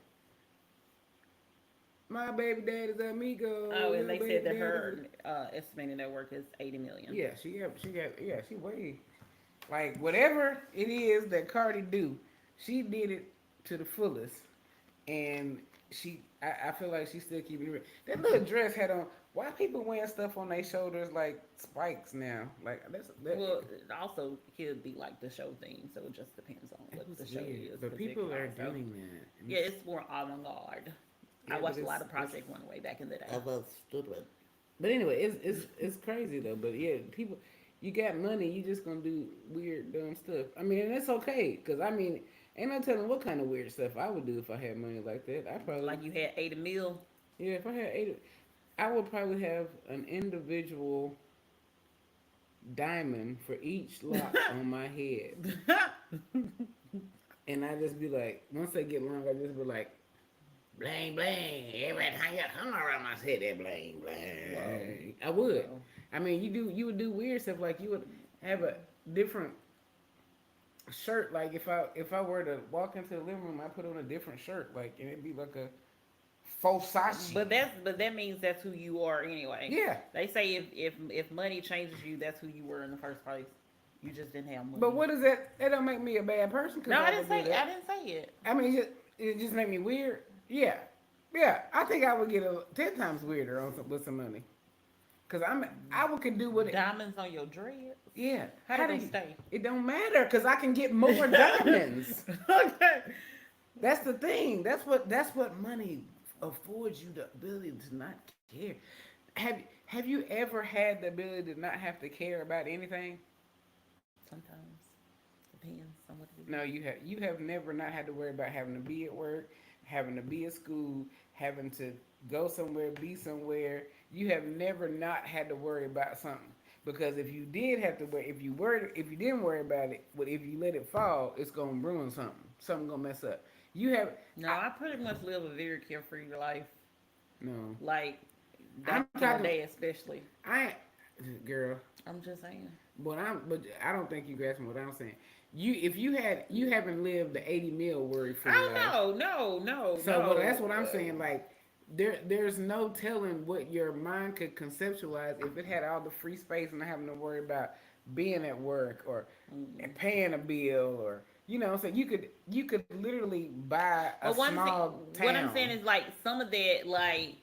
My baby dad is amigo. Oh, and Your they baby said that dad her is. estimated net worth is 80 million. Yeah, yeah, she way like whatever it is that Cardi do, she did it to the fullest, and I feel like she's still keeping it real. That little dress had on. Why people wearing stuff on their shoulders like spikes now? Like that. Well, it also could be like the show theme, so it just depends on It what was the show weird, is. but 'Cause it people can are also, doing that. yeah, it's more avant-garde. I Yeah, but watched a lot of it's Project Runway back in the day. about stupid. But anyway, it's crazy though. But yeah, people, you got money, you just gonna do weird dumb stuff. I mean, and it's okay because I mean, ain't no telling what kind of weird stuff I would do if I had money like that. I probably Like you had 80 mil. yeah, if I had eight, I would probably have an individual diamond for each lock on my head, and I just be like, once they get long, I just be like, bling bling. Every time you come around my head, that bling bling. I would. Whoa. I mean, you would do weird stuff like you would have a different shirt. Like if I were to walk into the living room, I put on a different shirt. Like and it'd be like a Fosashi. But that means that's who you are anyway. Yeah. They say if money changes you, that's who you were in the first place. You just didn't have money. But what is that? That don't make me a bad person. Cause No, I would didn't do say. that. I didn't say it. I mean, it just make me weird. Yeah, yeah. I think I would get 10 times weirder with some money. Cause I could do what. Diamonds on your dreads. Yeah. How do do they you- stay? It don't matter because I can get more diamonds. Okay. That's the thing. That's what money affords you the ability to not care. Have you ever had the ability to not have to care about anything? Sometimes depends on what it is. No, you have never not had to worry about having to be at work, having to be at school, having to go somewhere, be somewhere. You have never not had to worry about something. Because if you did have to worry, if you didn't worry about it, but if you let it fall, it's gonna ruin something. Something gonna mess up. You have, No, I, I pretty much live a very carefree life. no. Like I'm back in the talking, day, especially. I, girl, I'm just saying. but I don't think you grasping what I'm saying. If you haven't lived the 80 mil worry free life. Oh no, no, no, So, well, that's no. what I'm saying. Like, there's no telling what your mind could conceptualize if it had all the free space and not having to worry about being at work or Mm-mm. paying a bill or so you could literally buy a But one thing, small what I'm saying town. is like some of that, like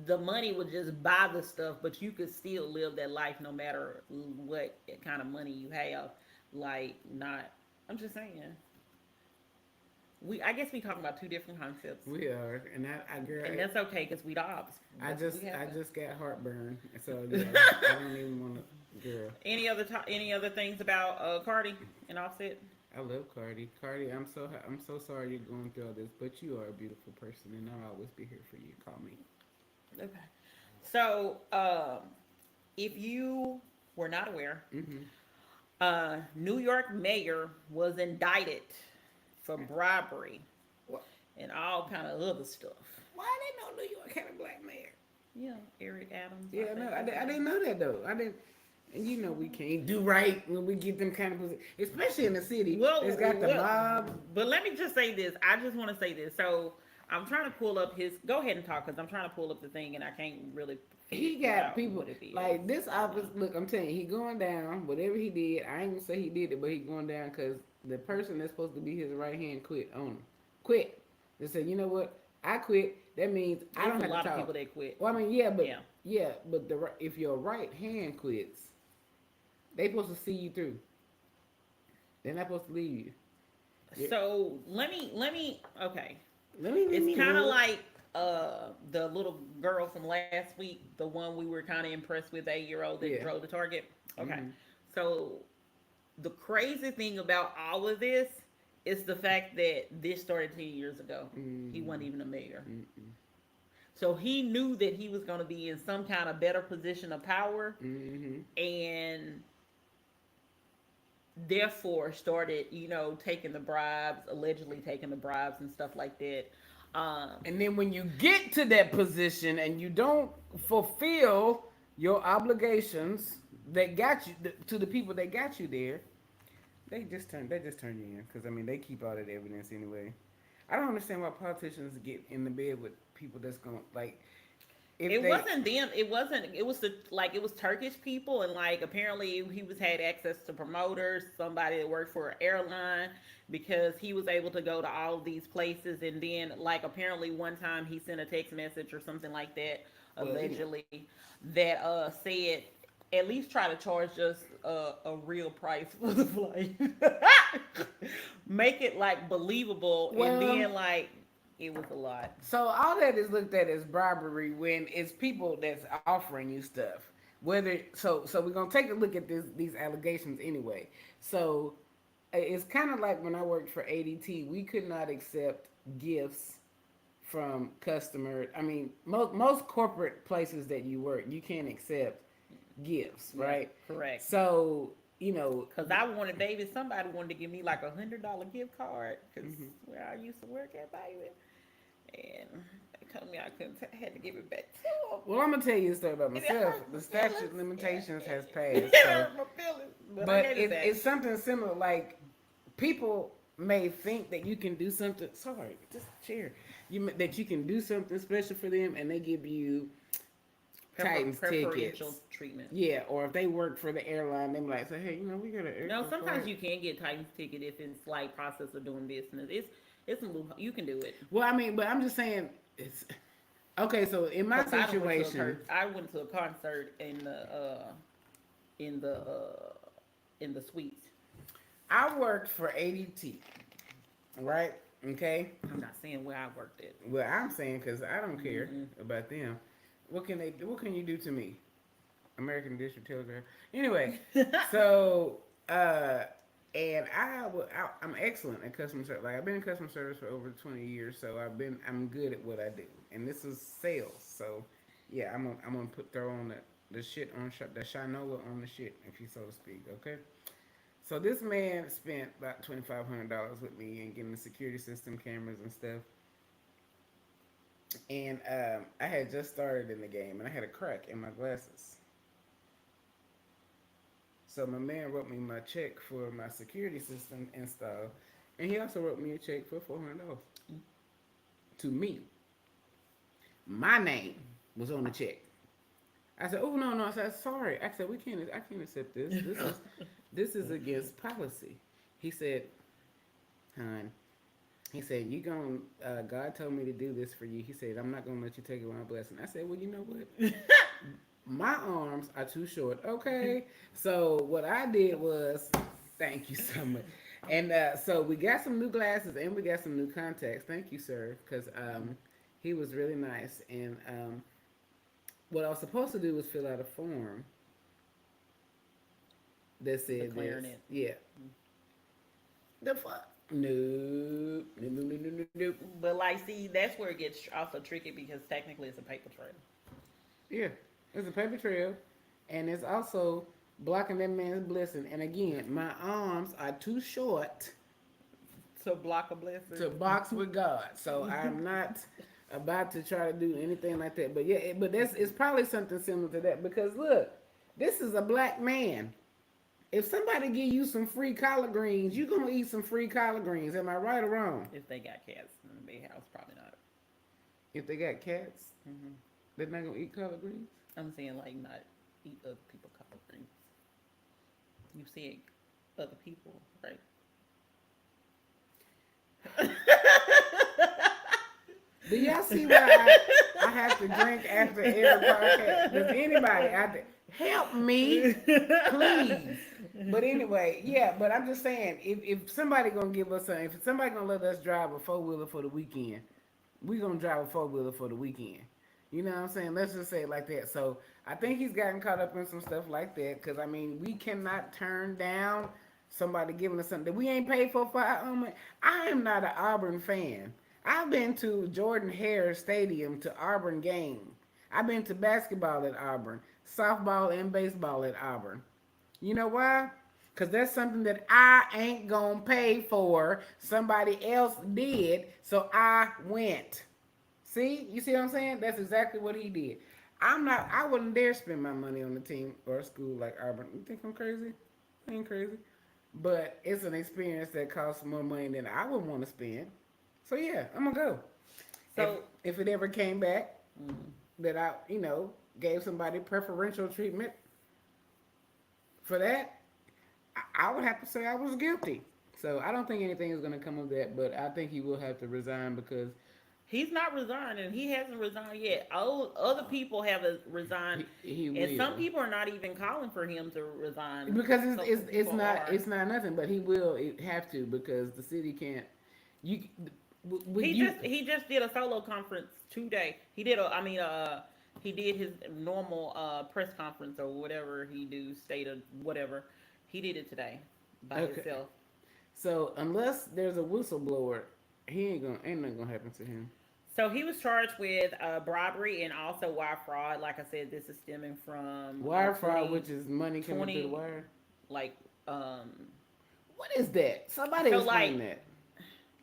the money would just buy the stuff, but you could still live that life no matter what kind of money you have. Like, not. I'm just saying. I guess we talking about two different concepts, We are, and I girl, and that's okay because we dogs. I That's what just we have I to. just got heartburn, so yeah, I don't even want to, girl. Any other things about Cardi and Offset? I love Cardi. Cardi, I'm so sorry you're going through all this, but you are a beautiful person, and I'll always be here for you. Call me. Okay. So, if you were not aware, Mm-hmm. New York mayor was indicted for bribery What? and all kind of other stuff. Why they know New York had a black mayor? Yeah, Eric Adams. I Yeah, no, think I, his I didn't name. know that though. I didn't. And we can't do right when we get them kind of positions, especially in the city. It's got the Well, mob. but let me just say this. I just want to say this. So I'm trying to pull up his. Go ahead and talk because I'm trying to pull up the thing and I can't really He figure got out people what it is. like this office. Look, I'm telling you, he going down. Whatever he did, I ain't gonna say he did it, but he going down because the person that's supposed to be his right hand quit on him. Quit. They said, you know what? I quit. That means I It's don't a have to lot of people talk. that quit. Well, I mean, Yeah. but if your right hand quits, they supposed to see you through. They're not supposed to leave you. Yeah. So let me. Okay. Let It's me kind of know. like the little girl from last week, the one we were kind of impressed with, 8 year old that Yeah. drove the Target. Okay, Mm-hmm. so the crazy thing about all of this is the fact that this started 10 years ago. He wasn't even a mayor, Mm-hmm. so he knew that he was going to be in some kind of better position of power, Mm-hmm. and therefore started, taking the bribes, allegedly taking the bribes and stuff like that. And then when you get to that position and you don't fulfill your obligations that got you to the people that got you there, they just turn you in because I mean they keep all that evidence anyway. I don't understand why politicians get in the bed with people that's gonna like if It they. wasn't them. It wasn't. It was it was Turkish people, and like apparently he was had access to promoters, somebody that worked for an airline, because he was able to go to all of these places, and then like apparently one time he sent a text message or something like that, Well, allegedly, that said at least try to charge us a real price for the flight, make it like believable, and well, then like it was a lot. so all that is looked at as bribery when it's people that's offering you stuff. So we're gonna take a look at these allegations anyway. So it's kind of like when I worked for ADT, we could not accept gifts from customers. I mean, most corporate places that you work, you can't accept gifts, Yeah, right? correct. So Cause I wanted, baby, somebody wanted to give me like $100 gift card. Cause mhm. where I used to work at, baby, and they told me I couldn't. Had to give it back to them. Well, I'm gonna tell you a story about And it myself. hurt The my statute of feelings. limitations has It passed, so hurt my feelings, but I but gave it it's, back. it's something similar. Like people may think that you can do something. Sorry, just share. That you can do something special for them, and they give you Titans Preferential tickets. treatment. Yeah, or if they work for the airline, they be like, say, hey, we got an No, extra sometimes flight. you can get Titans ticket if it's like process of doing business. It's a loophole. You can do it. Well, I mean, but I'm just saying, it's okay. So in my Cause I done went to situation, I went to a concert in the uh in the suites. I worked for ADT, right? Okay. I'm not saying where I worked at. Well, I'm saying because I don't care Mm-mm. about them. What can they do? What can you do to me? American District Telegraph. Anyway, so and I'm excellent at customer service. Like I've been in customer service for over 20 years, so I'm good at what I do. And this is sales, so yeah, I'm gonna throw on the shit on the shinola on the shit, if you so to speak. Okay. So this man spent about $2,500 with me and getting the security system cameras and stuff. And I had just started in the game, and I had a crack in my glasses. So my man wrote me my check for my security system install, and he also wrote me a check for $400 to me. My name was on the check. I said, "Oh no, no!" I said, "Sorry." I said, "We can't. I can't accept this. This is against policy." He said, "Hon," he said, "You going God told me to do this for you." He said, "I'm not gonna let you take away my blessing." I said, "Well, you know what? My arms are too short." Okay, so what I did was, thank you so much. And so we got some new glasses and we got some new contacts. Thank you, sir, because he was really nice. And what I was supposed to do was fill out a form that said Declaring this. it. Yeah. The fuck? No. No, no, no, no, no, no. But like, see, that's where it gets also tricky because technically it's a paper trail. Yeah. It's a paper trail. And it's also blocking that man's blessing. And again, my arms are too short To block a blessing. to box with God. So I'm not about to try to do anything like that. But yeah, but that's it's probably something similar to that because look, this is a black man. If somebody give you some free collard greens, you gonna eat some free collard greens. Am I right or wrong? If they got cats in the big house, probably not. If they got cats, Hmm. they're not gonna eat collard greens. I'm saying like not eat other people collard greens. You said other people, right? Do y'all see why I have to drink after every podcast? Does anybody out there help me, please? But anyway, yeah. But I'm just saying, if somebody gonna give us something, if somebody gonna let us drive a 4-wheeler for the weekend, we gonna drive a 4-wheeler for the weekend. You know what I'm saying? Let's just say it like that. So I think he's gotten caught up in some stuff like that. Cause I mean, we cannot turn down somebody giving us something that we ain't paid for our own money. I am not an Auburn fan. I've been to Jordan Hare Stadium to Auburn game. I've been to basketball at Auburn, softball and baseball at Auburn. You know why? Because that's something that I ain't going to pay for. Somebody else did, so I went. See? You see what I'm saying? That's exactly what he did. I wouldn't dare spend my money on a team or a school like Auburn. You think I'm crazy? I ain't crazy. But it's an experience that costs more money than I would want to spend. So yeah, I'm gonna go. So If it ever came back mhm. that I, gave somebody preferential treatment for that, I would have to say I was guilty. So I don't think anything is gonna come of that, but I think he will have to resign because He's not resigned, and he hasn't resigned yet. Other people have resigned, he and some will. people are not even calling for him to resign. Because Some it's people not are. it's not nothing, but he will have to because the city can't. You would He you just he just did a solo conference today. He did he did his normal press conference or whatever he do, state of whatever. He did it today by okay? himself. So unless there's a whistleblower, he ain't nothing gonna happen to him. So he was charged with bribery and also wire fraud. Like I said, this is stemming from Wire fraud, 20, which is money coming through the 20 wire. like What is that? Somebody so explain like that.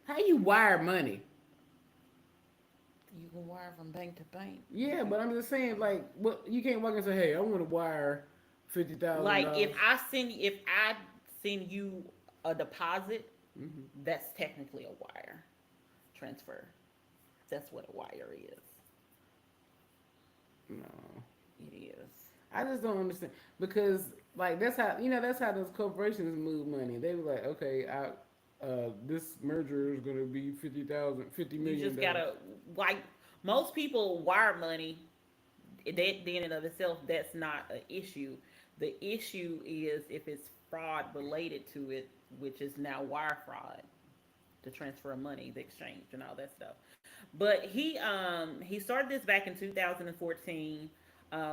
How you wire money? you can wire from bank to bank. Yeah, but I'm just saying, like, what you can't walk and say, "Hey, I want to wire Like $50,000." if I send you a deposit, Mm-hmm. that's technically a wire transfer. That's what a wire is. No, It is. I just don't understand because, like, that's how those corporations move money. They were like, "Okay, this merger is gonna be 50,000, fifty You million just dollars." gotta like most people wire money. That in and of itself, that's not an issue. The issue is if it's fraud related to it, which is now wire fraud, the transfer of money, the exchange, and all that stuff. But he started this back in 2014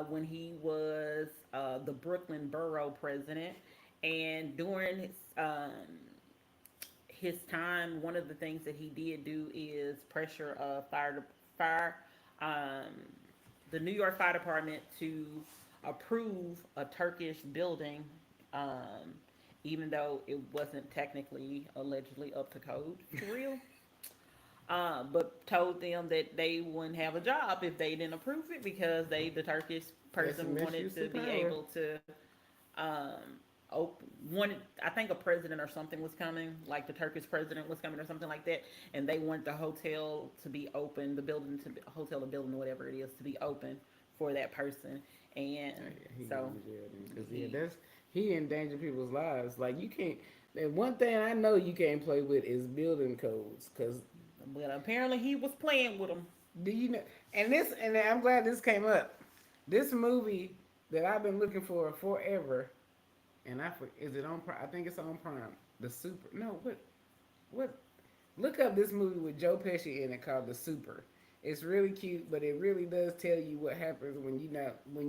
when he was the Brooklyn borough president, and during his time, one of the things that he did do is pressure fire um, the New York Fire Department to approve a Turkish building, um, even though it wasn't technically allegedly up to code for real. But told them that they wouldn't have a job if they didn't approve it because the Turkish That's a person wanted misuse to of be power. able to wanted, I think a president or something was coming, like the Turkish president was coming or something like that, and they want the hotel to be open, the building to be, hotel or building, whatever it is, to be open for that person, and Oh, yeah, he so going to jail then. Because, yeah, he. that's, he endanger people's lives. Like, you can't, and one thing I know you can't play with is building codes. Because, But apparently he was playing with them. do you know, and this, and I'm glad this came up. This movie that I've been looking for forever, and is it on Prime? I think it's on Prime. The Super, no, what, look up this movie with Joe Pesci in it called The Super. It's really cute, but it really does tell you what happens when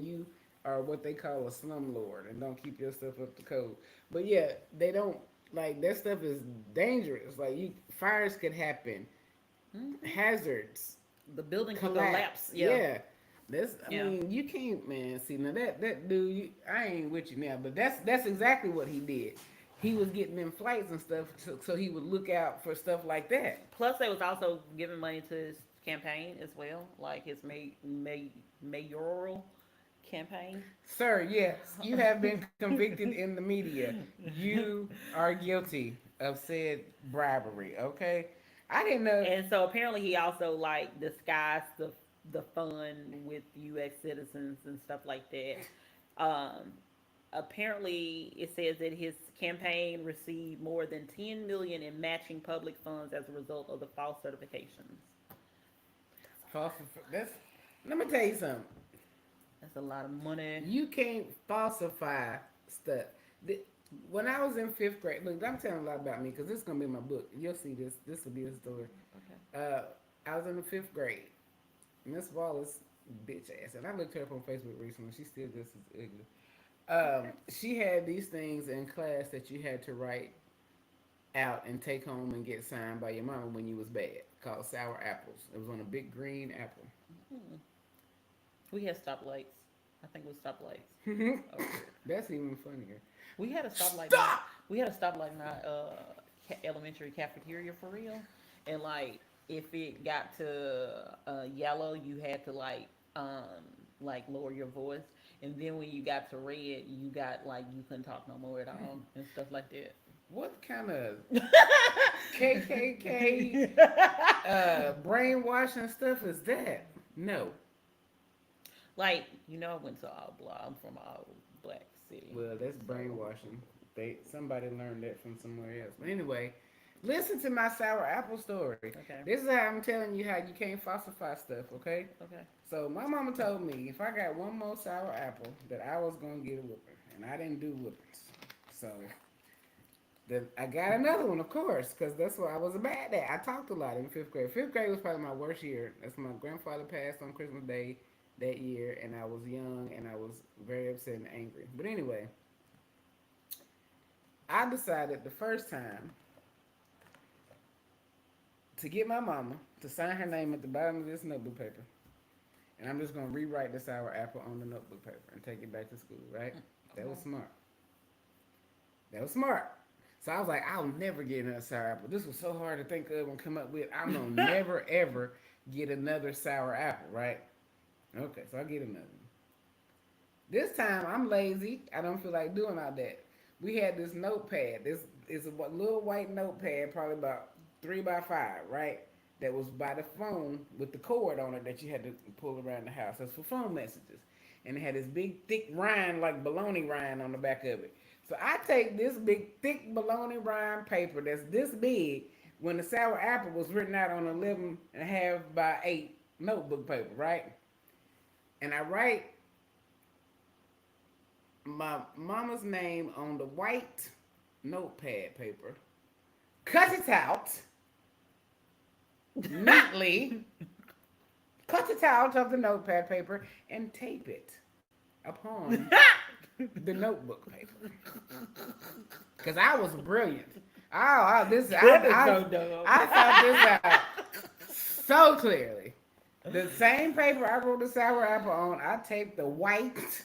you are what they call a slumlord and don't keep your stuff up to code. But yeah, they don't, like, that stuff is dangerous. Like, you fires could happen, Hmm. hazards, The building could collapse. collapse. Yeah, Yeah. That's, I yeah. mean, you can't, man. See, now that dude, I ain't with you now, but that's exactly what he did. He was getting them flights and stuff, so he would look out for stuff like that. Plus, they was also giving money to his campaign as well, like his mayoral campaign. Sir, yes, you have been convicted in the media. You are guilty of said bribery. Okay, I didn't know. And so apparently he also like disguised the fund with U.S. citizens and stuff like that. Um, Apparently, it says that his campaign received more than 10 million in matching public funds as a result of the false certifications. That's. Let me tell you something. That's a lot of money. You can't falsify stuff. When I was in fifth grade, look, I'm telling a lot about me because this is gonna be my book. You'll see this. This will be a story. Okay. I was in the fifth grade. Miss Wallace, bitch ass, and I looked her up on Facebook recently. She's still just as ugly. Okay. She had these things in class that you had to write out and take home and get signed by your mama when you was bad, called sour apples. It was on a big green apple. Hmm. We had stoplights. I think it was stoplights over here. That's even funnier. We had a stoplight. In our, Stop! we had a stoplight in our elementary cafeteria for real, and like if it got to yellow, you had to like lower your voice, and then when you got to red, you got like you couldn't talk no more at all and stuff like that. What kind of KKK brainwashing stuff is that? No. Like I went to all black. I'm from all black city. Well, that's So brainwashing. Somebody learned that from somewhere else. But anyway, listen to my sour apple story. okay, This is how I'm telling you how you can't falsify stuff, okay? okay. So my mama told me if I got one more sour apple that I was gonna get a whooping, and I didn't do whoopings. So then I got another one, of course, because that's what I was bad at. I talked a lot in fifth grade. Fifth grade was probably my worst year. That's my grandfather passed on Christmas Day that year, and I was young, and I was very upset and angry. But anyway, I decided the first time to get my mama to sign her name at the bottom of this notebook paper. And I'm just going to rewrite the sour apple on the notebook paper and take it back to school, right? That was smart. That was smart. So I was like, I'll never get another sour apple. This was so hard to think of and come up with. I'm going to never, ever get another sour apple, right? Okay, so I get another one. This time I'm lazy. I don't feel like doing all that. We had this notepad. This is a little white notepad, probably about 3x5, right? That was by the phone with the cord on it that you had to pull around the house. That's for phone messages. And it had this big thick rind, like bologna rind on the back of it. So I take this big thick bologna rind paper that's this big when the sour apple was written out on 11 and a half by 8 notebook paper, right? And I write my mama's name on the white notepad paper, cut it out neatly, cut it out of the notepad paper, and tape it upon the notebook paper. Because I was brilliant. That is so dumb. I thought this out so clearly. The same paper I wrote the sour apple on, I taped the white,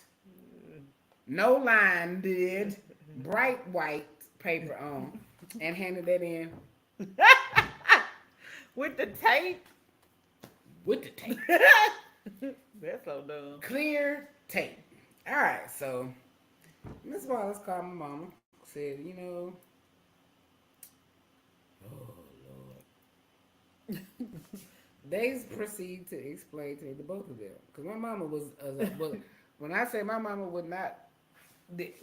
no line did, bright white paper on and handed that in With the tape. with the tape. That's so dumb. Clear tape. All right, so Miss Wallace called my mama. Said, oh Lord. They proceed to explain to the both of them because my mama was when I say my mama would not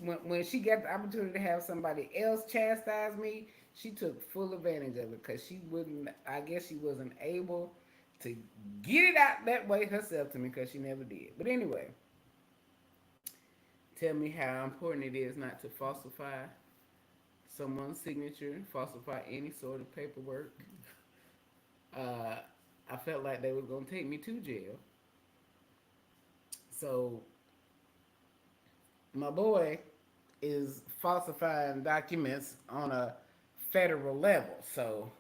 when she got the opportunity to have somebody else chastise me, she took full advantage of it because she wouldn't. I guess she wasn't able to get it out that way herself to me because she never did. But anyway, tell me how important it is not to falsify someone's signature, falsify any sort of paperwork. Uh, I felt like they was gonna take me to jail. So my boy is falsifying documents on a federal level. So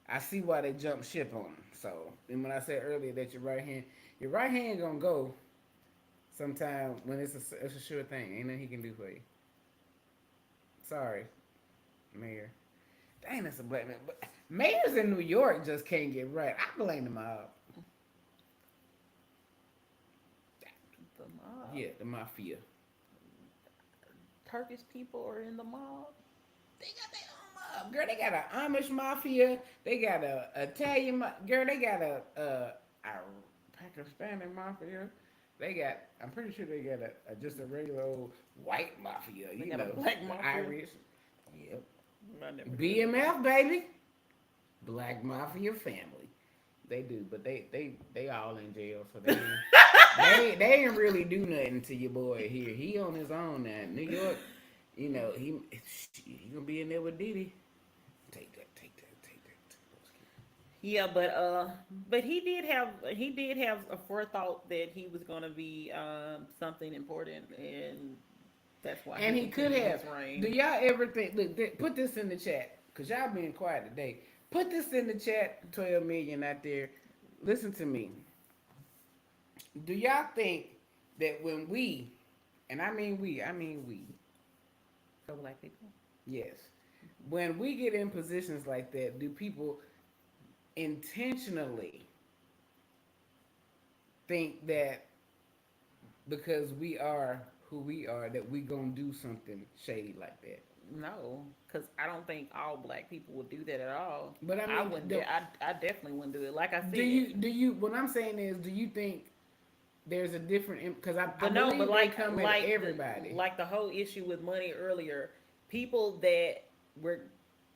I see why they jumped ship on him. So, and when I said earlier that your right hand gonna go sometime when it's a sure thing. Ain't nothing he can do for you. Sorry, Mayor. Dang, that's a black man. But mayors in New York just can't get right. I blame the mob. The mob. Yeah, the mafia. Turkish people are in the mob. They got their own mob, girl. They got an Amish mafia. They got a Italian girl. They got a Pakistani mafia. They got. I'm pretty sure they got just a regular old white mafia. They You got know, a black mafia? Irish. Yep. I never BMF baby. Black mafia family. They do, but they all in jail, so they ain't really do nothing to your boy here. He on his own now. New York, he gonna be in there with Diddy. Take that. Yeah, but he did have a forethought that he was going to be something important, and that's why. And he could have. his reign. Do y'all ever think? Look, put this in the chat, cause y'all being quiet today. Put this in the chat. 12 million out there. Listen to me. Do y'all think that when we, and I mean we, So black people. yes, when we get in positions like that, do people intentionally think that because we are who we are that we gonna do something shady like that? No, because I don't think all black people would do that at all. But I mean, wouldn't. I definitely wouldn't do it. Like I said. Do you? What I'm saying is, do you think there's a different? Because I believe but they come at everybody. Like the whole issue with money earlier, people that were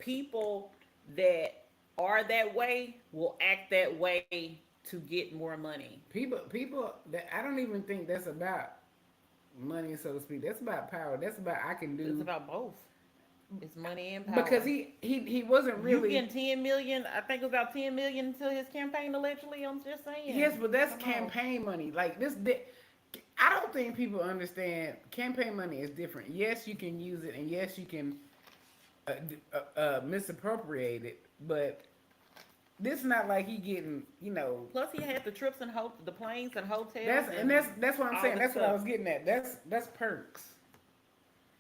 people that are that way will act that way to get more money. People that I don't even think that's about money, so to speak. That's about power. That's about I can do. It's about both. It's money and power. Because he wasn't really. You getting 10 million. I think it was about 10 million to his campaign allegedly. I'm just saying. Yes, but that's campaign money. Like this, I don't think people understand. Campaign money is different. Yes, you can use it, and yes, you can misappropriate it. But this is not like he getting, Plus, he had the trips and the planes and hotels. That's what I'm saying. That's what I stuff. was getting at. That's perks.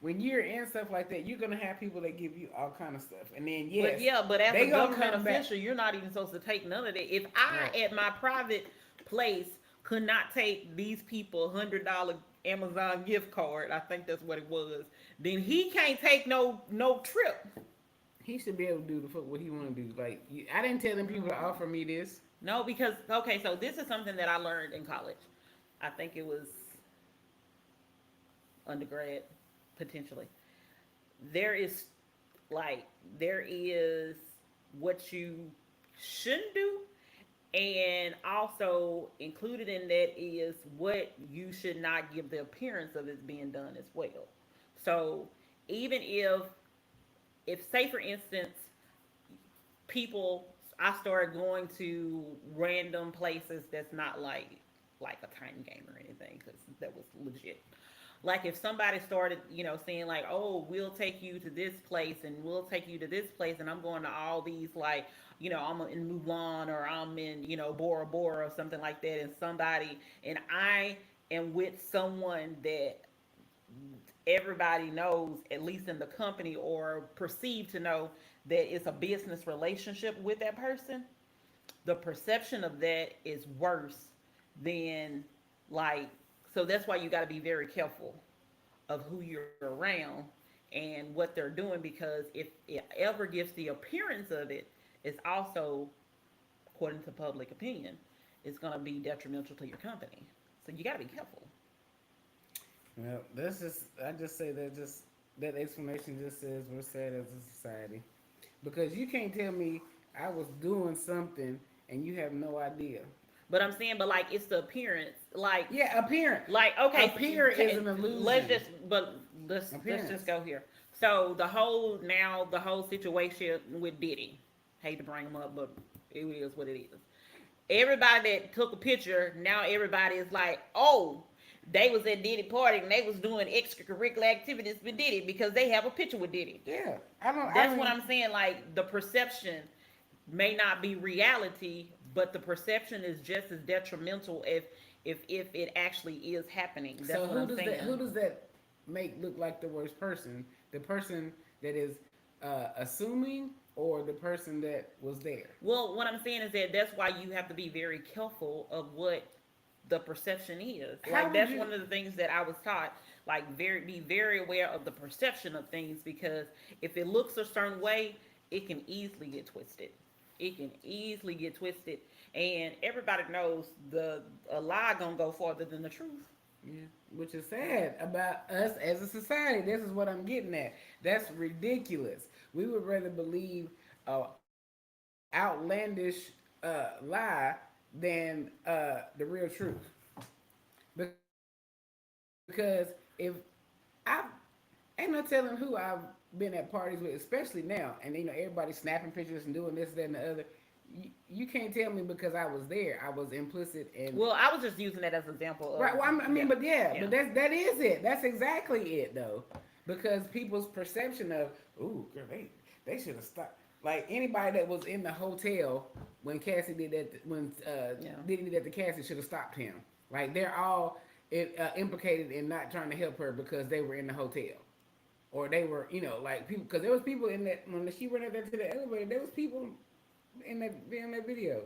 When you're in stuff like that, you're gonna have people that give you all kind of stuff, and then but as a government come back. official, you're not even supposed to take none of that. If I at my private place could not take these people $100 Amazon gift card, I think that's what it was, then he can't take no trip. He should be able to do what he want to do. Like I didn't tell them people to offer me this. No, because okay, so this is something that I learned in college. I think it was undergrad, potentially. There is what you shouldn't do, and also included in that is what you should not give the appearance of it being done as well. So even if say for instance people I started going to random places that's not like a time game or anything because that was legit. Like if somebody started, saying like, "Oh, we'll take you to this place and we'll take you to this place," and I'm going to all these I'm in Mulan or I'm in Bora Bora or something like that, and I am with someone that everybody knows, at least in the company, or perceived to know that it's a business relationship with that person, the perception of that is worse than, like, so that's why you got to be very careful of who you're around and what they're doing, because if it ever gives the appearance of it, it's also, according to public opinion, it's going to be detrimental to your company. So you got to be careful. Well, that's just, I just say that just, that explanation just says we're sad as a society. Because you can't tell me I was doing something and you have no idea. But I'm saying, but like, it's the appearance. Yeah, appearance. Like, okay, Appear is an let's illusion. just, but let's Appearance. just go here. So the whole situation with Diddy, hate to bring him up, but it is what it is. Everybody that took a picture, now everybody is like, oh, they was at Diddy party and they was doing extracurricular activities with Diddy because they have a picture with Diddy. Yeah, That's what I'm saying. Like, the perception may not be reality, but the perception is just as detrimental if it actually is happening. That's So what I'm saying. who does that make look like the worst person? The person that is assuming, or the person that was there? Well, what I'm saying is that that's why you have to be very careful of what the perception is. How Like, would that's you- one of the things that I was taught. Like, be very aware of the perception of things, because if it looks a certain way, it can easily get twisted. It can easily get twisted, and everybody knows a lie gonna go farther than the truth. Yeah, which is sad about us as a society. This is what I'm getting at. That's ridiculous. We would rather believe a outlandish lie than the real truth. Because if I ain't no telling who I've been at parties with, especially now, and everybody snapping pictures and doing this, that, and the other. You can't tell me because I was there. I was implicit and Well, I was just using that as an example of, right. Well, I mean, yeah. but that is it. That's exactly it, though, because people's perception of, ooh, girl, they should have stopped. Like, anybody that was in the hotel when Cassie did that, when Diddy did that to Cassie, should have stopped him. Like, they're all implicated in not trying to help her because they were in the hotel, or they were, like, people, because there was people in that when she went up there to the elevator. There was people in that video.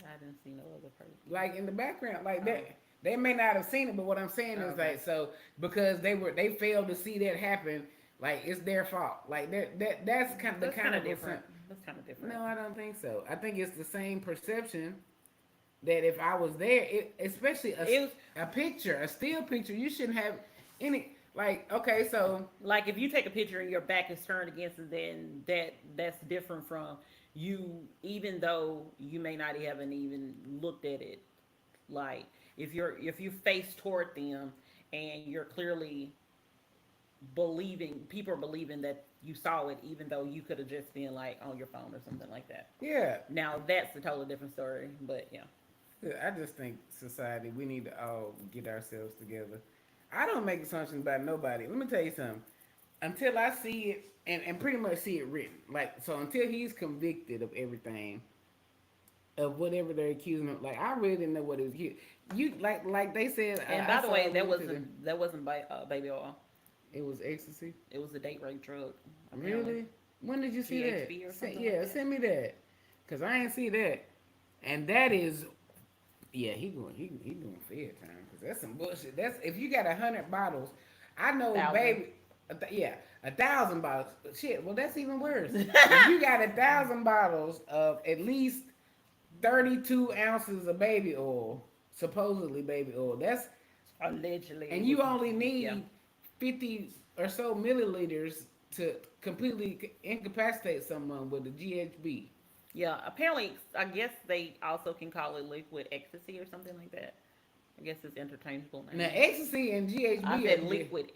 I didn't see no other person. Like, in the background, like that. They may not have seen it, but what I'm saying is, like, so because they failed to see that happen, like, it's their fault. Like, that's kind of different. That's kind of different. No, I don't think so. I think it's the same perception that if I was there, especially a picture, a still picture, you shouldn't have any. Like, okay, so like, if you take a picture and your back is turned against it, then that's different from you, even though you may not haven't even looked at it. Like, if you face toward them and you're clearly people are believing that you saw it, even though you could have just been like on your phone or something like that. yeah. Now that's a totally different story, but yeah. I just think society, we need to all get ourselves together. I don't make assumptions about nobody. Let me tell you something. Until I see it and pretty much see it written, like, so until he's convicted of everything, of whatever they're accusing him, like, I really didn't know what it was. You like they said. And by the way, that wasn't baby oil. It was ecstasy. It was a date rape drug. Apparently. Really? When did you see that? GHB or something Yeah, like that. send me that, cause I ain't see that. And that is, yeah, he doing fair time, cause that's some bullshit. That's if you got 100 bottles, I know, 1,000. baby. 1,000 bottles. Shit, well, that's even worse. If you got 1,000 bottles of at least 32 ounces of baby oil, supposedly baby oil, that's Allegedly. and you only need Yeah. 50 or so milliliters to completely incapacitate someone with the GHB. Yeah, apparently, I guess they also can call it liquid ecstasy or something like that. I guess it's interchangeable now. Now, ecstasy and GHB. I said liquid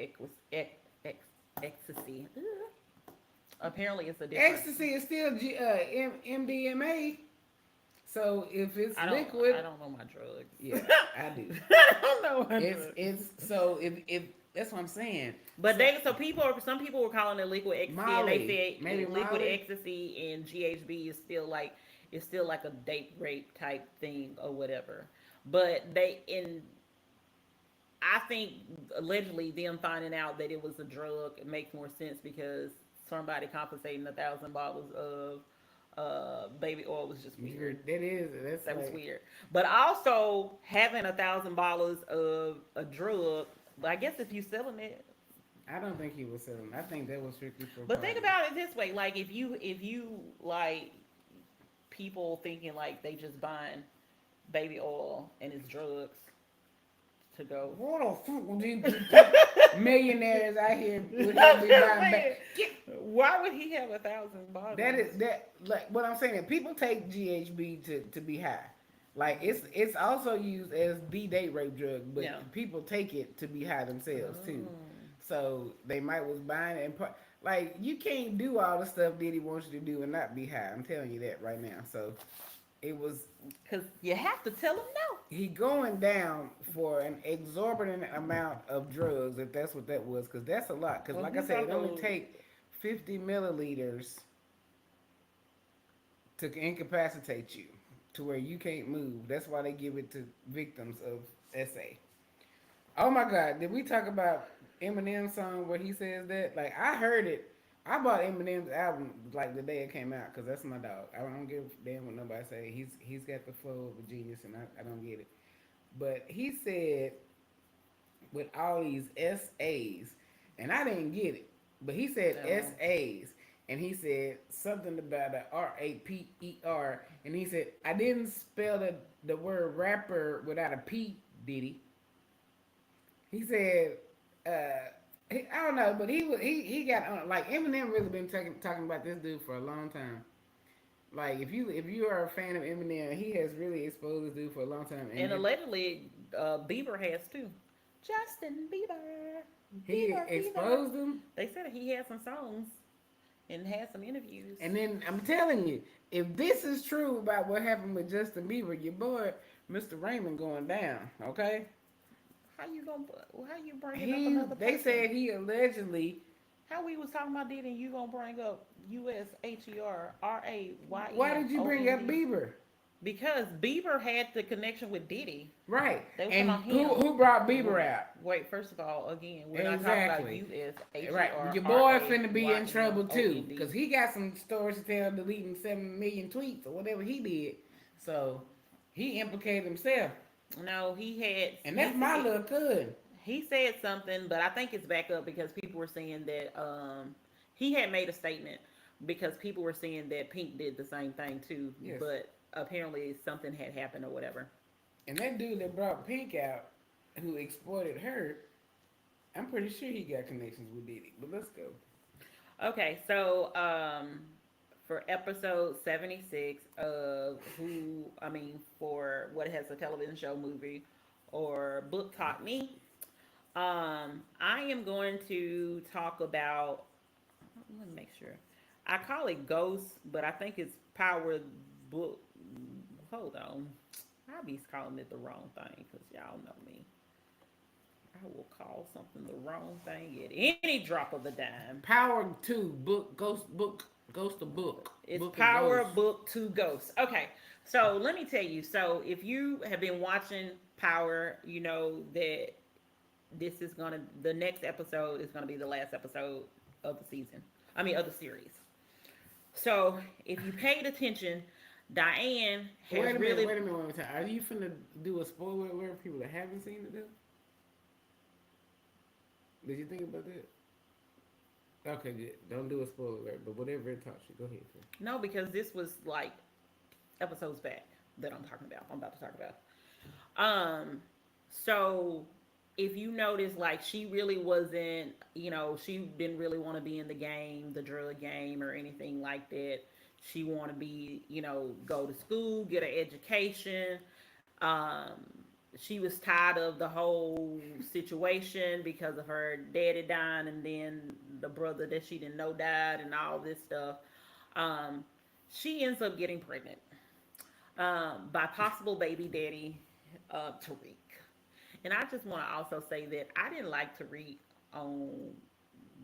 ecstasy. Ugh. Apparently, it's a different. Ecstasy is still MDMA. So if it's liquid, I don't know my drugs. yeah, I do. I don't know my drugs. It's so if that's what I'm saying. But some people were calling it liquid ecstasy, Molly. and they said Maybe liquid Molly. ecstasy and GHB is still like a date rape type thing or whatever. But I think allegedly them finding out that it was a drug it makes more sense because somebody compensating 1,000 bottles of baby oil was just weird. That's That was like, weird. But also having 1,000 bottles of a drug, I guess if you selling it. I don't think he was selling. I think that was strictly for But think party. about it this way: like if you like people thinking like they just buying baby oil and it's drugs to go. What the fuck would these millionaires out here would I'm be just buying saying, back? Get, why would he have 1,000 bottles? that is that like what I'm saying. People take GHB to be high. Like it's also used as the date rape drug, Yeah. but people take it to be high themselves too. Oh. So they might was buying it and like you can't do all the stuff Diddy wants you to do and not be high. I'm telling you that right now. So it was Because you have to tell him no. he going down for an exorbitant amount of drugs if that's what that was because that's a lot because Well, like I he's said it only also take 50 milliliters to incapacitate you to where you can't move. That's why they give it to victims of SA. Oh my God, did we talk about Eminem's song where he says that? Like I heard it. I bought Eminem's album like the day it came out because that's my dog. I don't give a damn what nobody say. He's got the flow of a genius and I don't get it. But he said with all these SAs, and I didn't get it. But he said no. SAs, and he said something about the RAPER, and he said I didn't spell the word rapper without a P. Diddy. He said, I don't know, but he got like Eminem really been talking about this dude for a long time. Like if you are a fan of Eminem, he has really exposed this dude for a long time, And allegedly, Bieber has too. Justin Bieber. he Bieber, Bieber. exposed him. They said he had some songs and had some interviews. And then I'm telling you, if this is true about what happened with Justin Bieber, your boy Mr. Raymond going down. Okay, how you bringing up another they person? said he allegedly. How we was talking about Diddy and you gonna bring up USHERRAYM? Why did you bring up Bieber? Because Bieber had the connection with Diddy. Right, They were and talking about him. who brought Bieber out? Wait, first of all, again, we're Exactly. not talking about USHERRAYM. Right, your boy finna be in trouble too, cause he got some stories to tell, deleting 7 million tweets or whatever he did. So he implicated himself, No, he had, and that's my little cousin. he said something, but I think it's back up because people were saying that he had made a statement because people were saying that Pink did the same thing too, Yes. but apparently something had happened or whatever. And that dude that brought Pink out, who exploited her, I'm pretty sure he got connections with Diddy. But let's go. Okay, so for episode 76 of for what has a television show, movie, or book taught me, I am going to talk about. Let me make sure. I call it Ghost, but I think it's Power Book. Hold on, I be calling it the wrong thing because y'all know me. I will call something the wrong thing at any drop of the dime. Power 2, Ghost of Book. It's Book Power Ghost. Book to Ghosts. Okay, so let me tell you. So if you have been watching Power, you know that this is the next episode is gonna be the last episode of the season. Of the series. So if you paid attention, Diane has Wait a really. minute, wait a minute, one more time. Are you finna do a spoiler alert for people that haven't seen it though? Did you think about that? Okay, good. Don't do a spoiler alert, but whatever it taught you, go ahead. Phil. No, because this was like episodes back that I'm talking about. I'm about to talk about. So if you notice, like she really wasn't, she didn't really want to be in the game, the drug game, or anything like that. She want to be, go to school, get an education. Um, she was tired of the whole situation because of her daddy dying, and then the brother that she didn't know died, and all this stuff. Um, she ends up getting pregnant by possible baby daddy Tariq. And I just want to also say that I didn't like Tariq on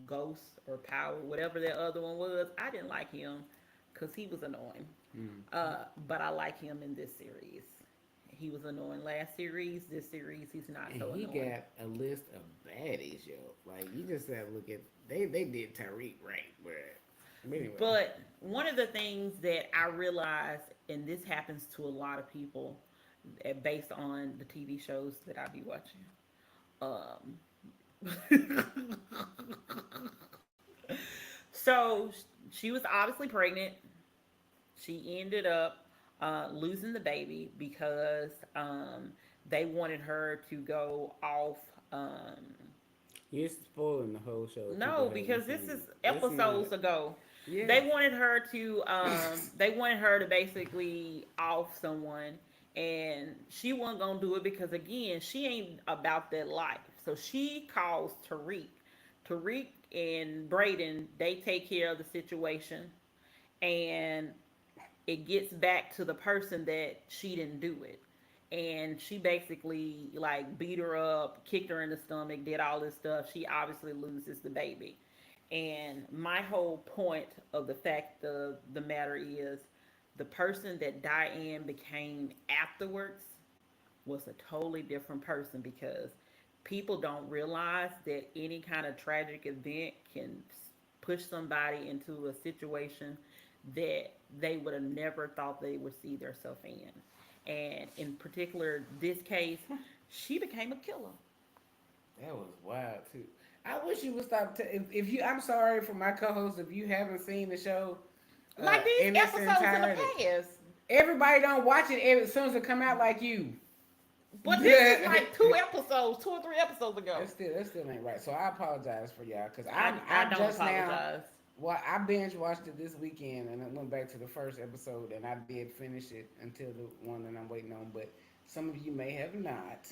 Ghost or Power, whatever that other one was. I didn't like him because he was annoying. But I like him in this series. he was annoying last series. This series, he's not And so he annoying. got a list of baddies, yo. Like you just have to look at they did Tariq right, but anyway. But one of the things that I realized, and this happens to a lot of people, based on the TV shows that I be watching. So she was obviously pregnant. She ended up losing the baby because they wanted her to go off. You're spoiling the whole show. If people No, haven't because this seen is it. It's episodes not. ago. Yeah. They wanted her to. They wanted her to basically off someone, and she wasn't gonna do it because again, she ain't about that life. So she calls Tariq. Tariq and Braden, they take care of the situation, and it gets back to the person that she didn't do it. And she basically like beat her up, kicked her in the stomach, did all this stuff. She obviously loses the baby. And my whole point of the fact of the matter is the person that Diane became afterwards was a totally different person because people don't realize that any kind of tragic event can push somebody into a situation that they would have never thought they would see themselves in. And in particular, this case, she became a killer. That was wild too. I wish you would stop. If you, I'm sorry for my co-host. If you haven't seen the show Like these in its episodes in the entirety, past. everybody don't watch it as soon as it come out like you. But this is like 2 episodes, 2 or 3 episodes ago. That still ain't right. So I apologize for y'all because I don't just apologize. now. Well, I binge watched it this weekend and I went back to the first episode and I did finish it until the one that I'm waiting on. But some of you may have not.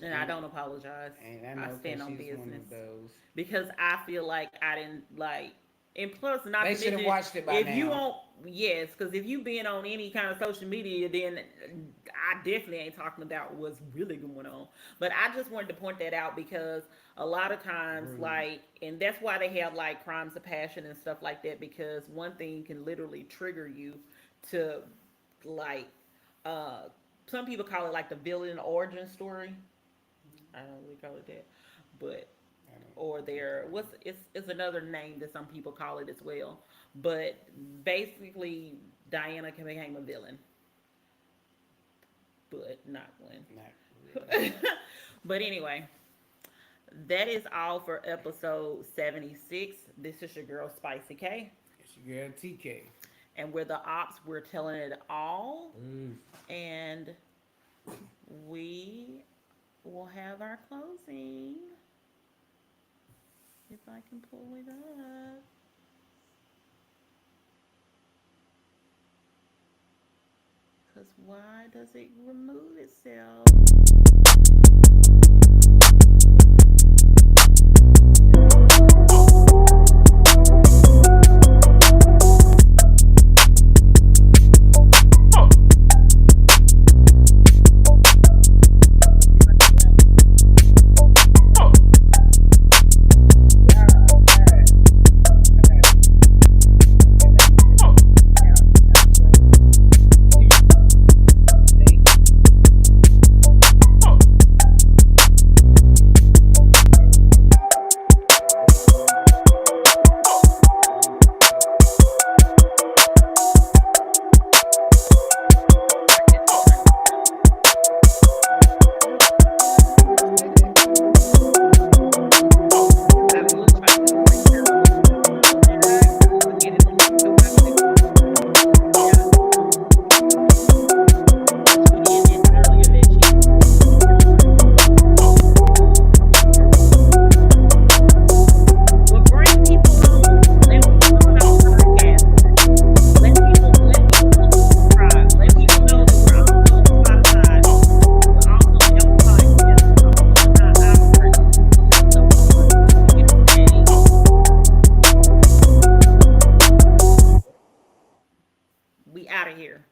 And I don't apologize. And I I know stand because on she's one business of those. because I feel like I didn't like. And plus, not They to should have mention, watched it by if now. you won't, yes, because if you been on any kind of social media, then I definitely ain't talking about what's really going on. But I just wanted to point that out because a lot of times, like, and that's why they have like crimes of passion and stuff like that because one thing can literally trigger you to like, uh, some people call it like the villain origin story. I don't really call it that, but or their what's it's another name that some people call it as well. But basically, Diana can become a villain, but not one. Not really. But anyway, that is all for episode 76. This is your girl Spicy K, It's your girl TK. and we're the ops. We're telling it all, and we will have our closing. If I can pull it up. Because why does it remove itself? We out of here.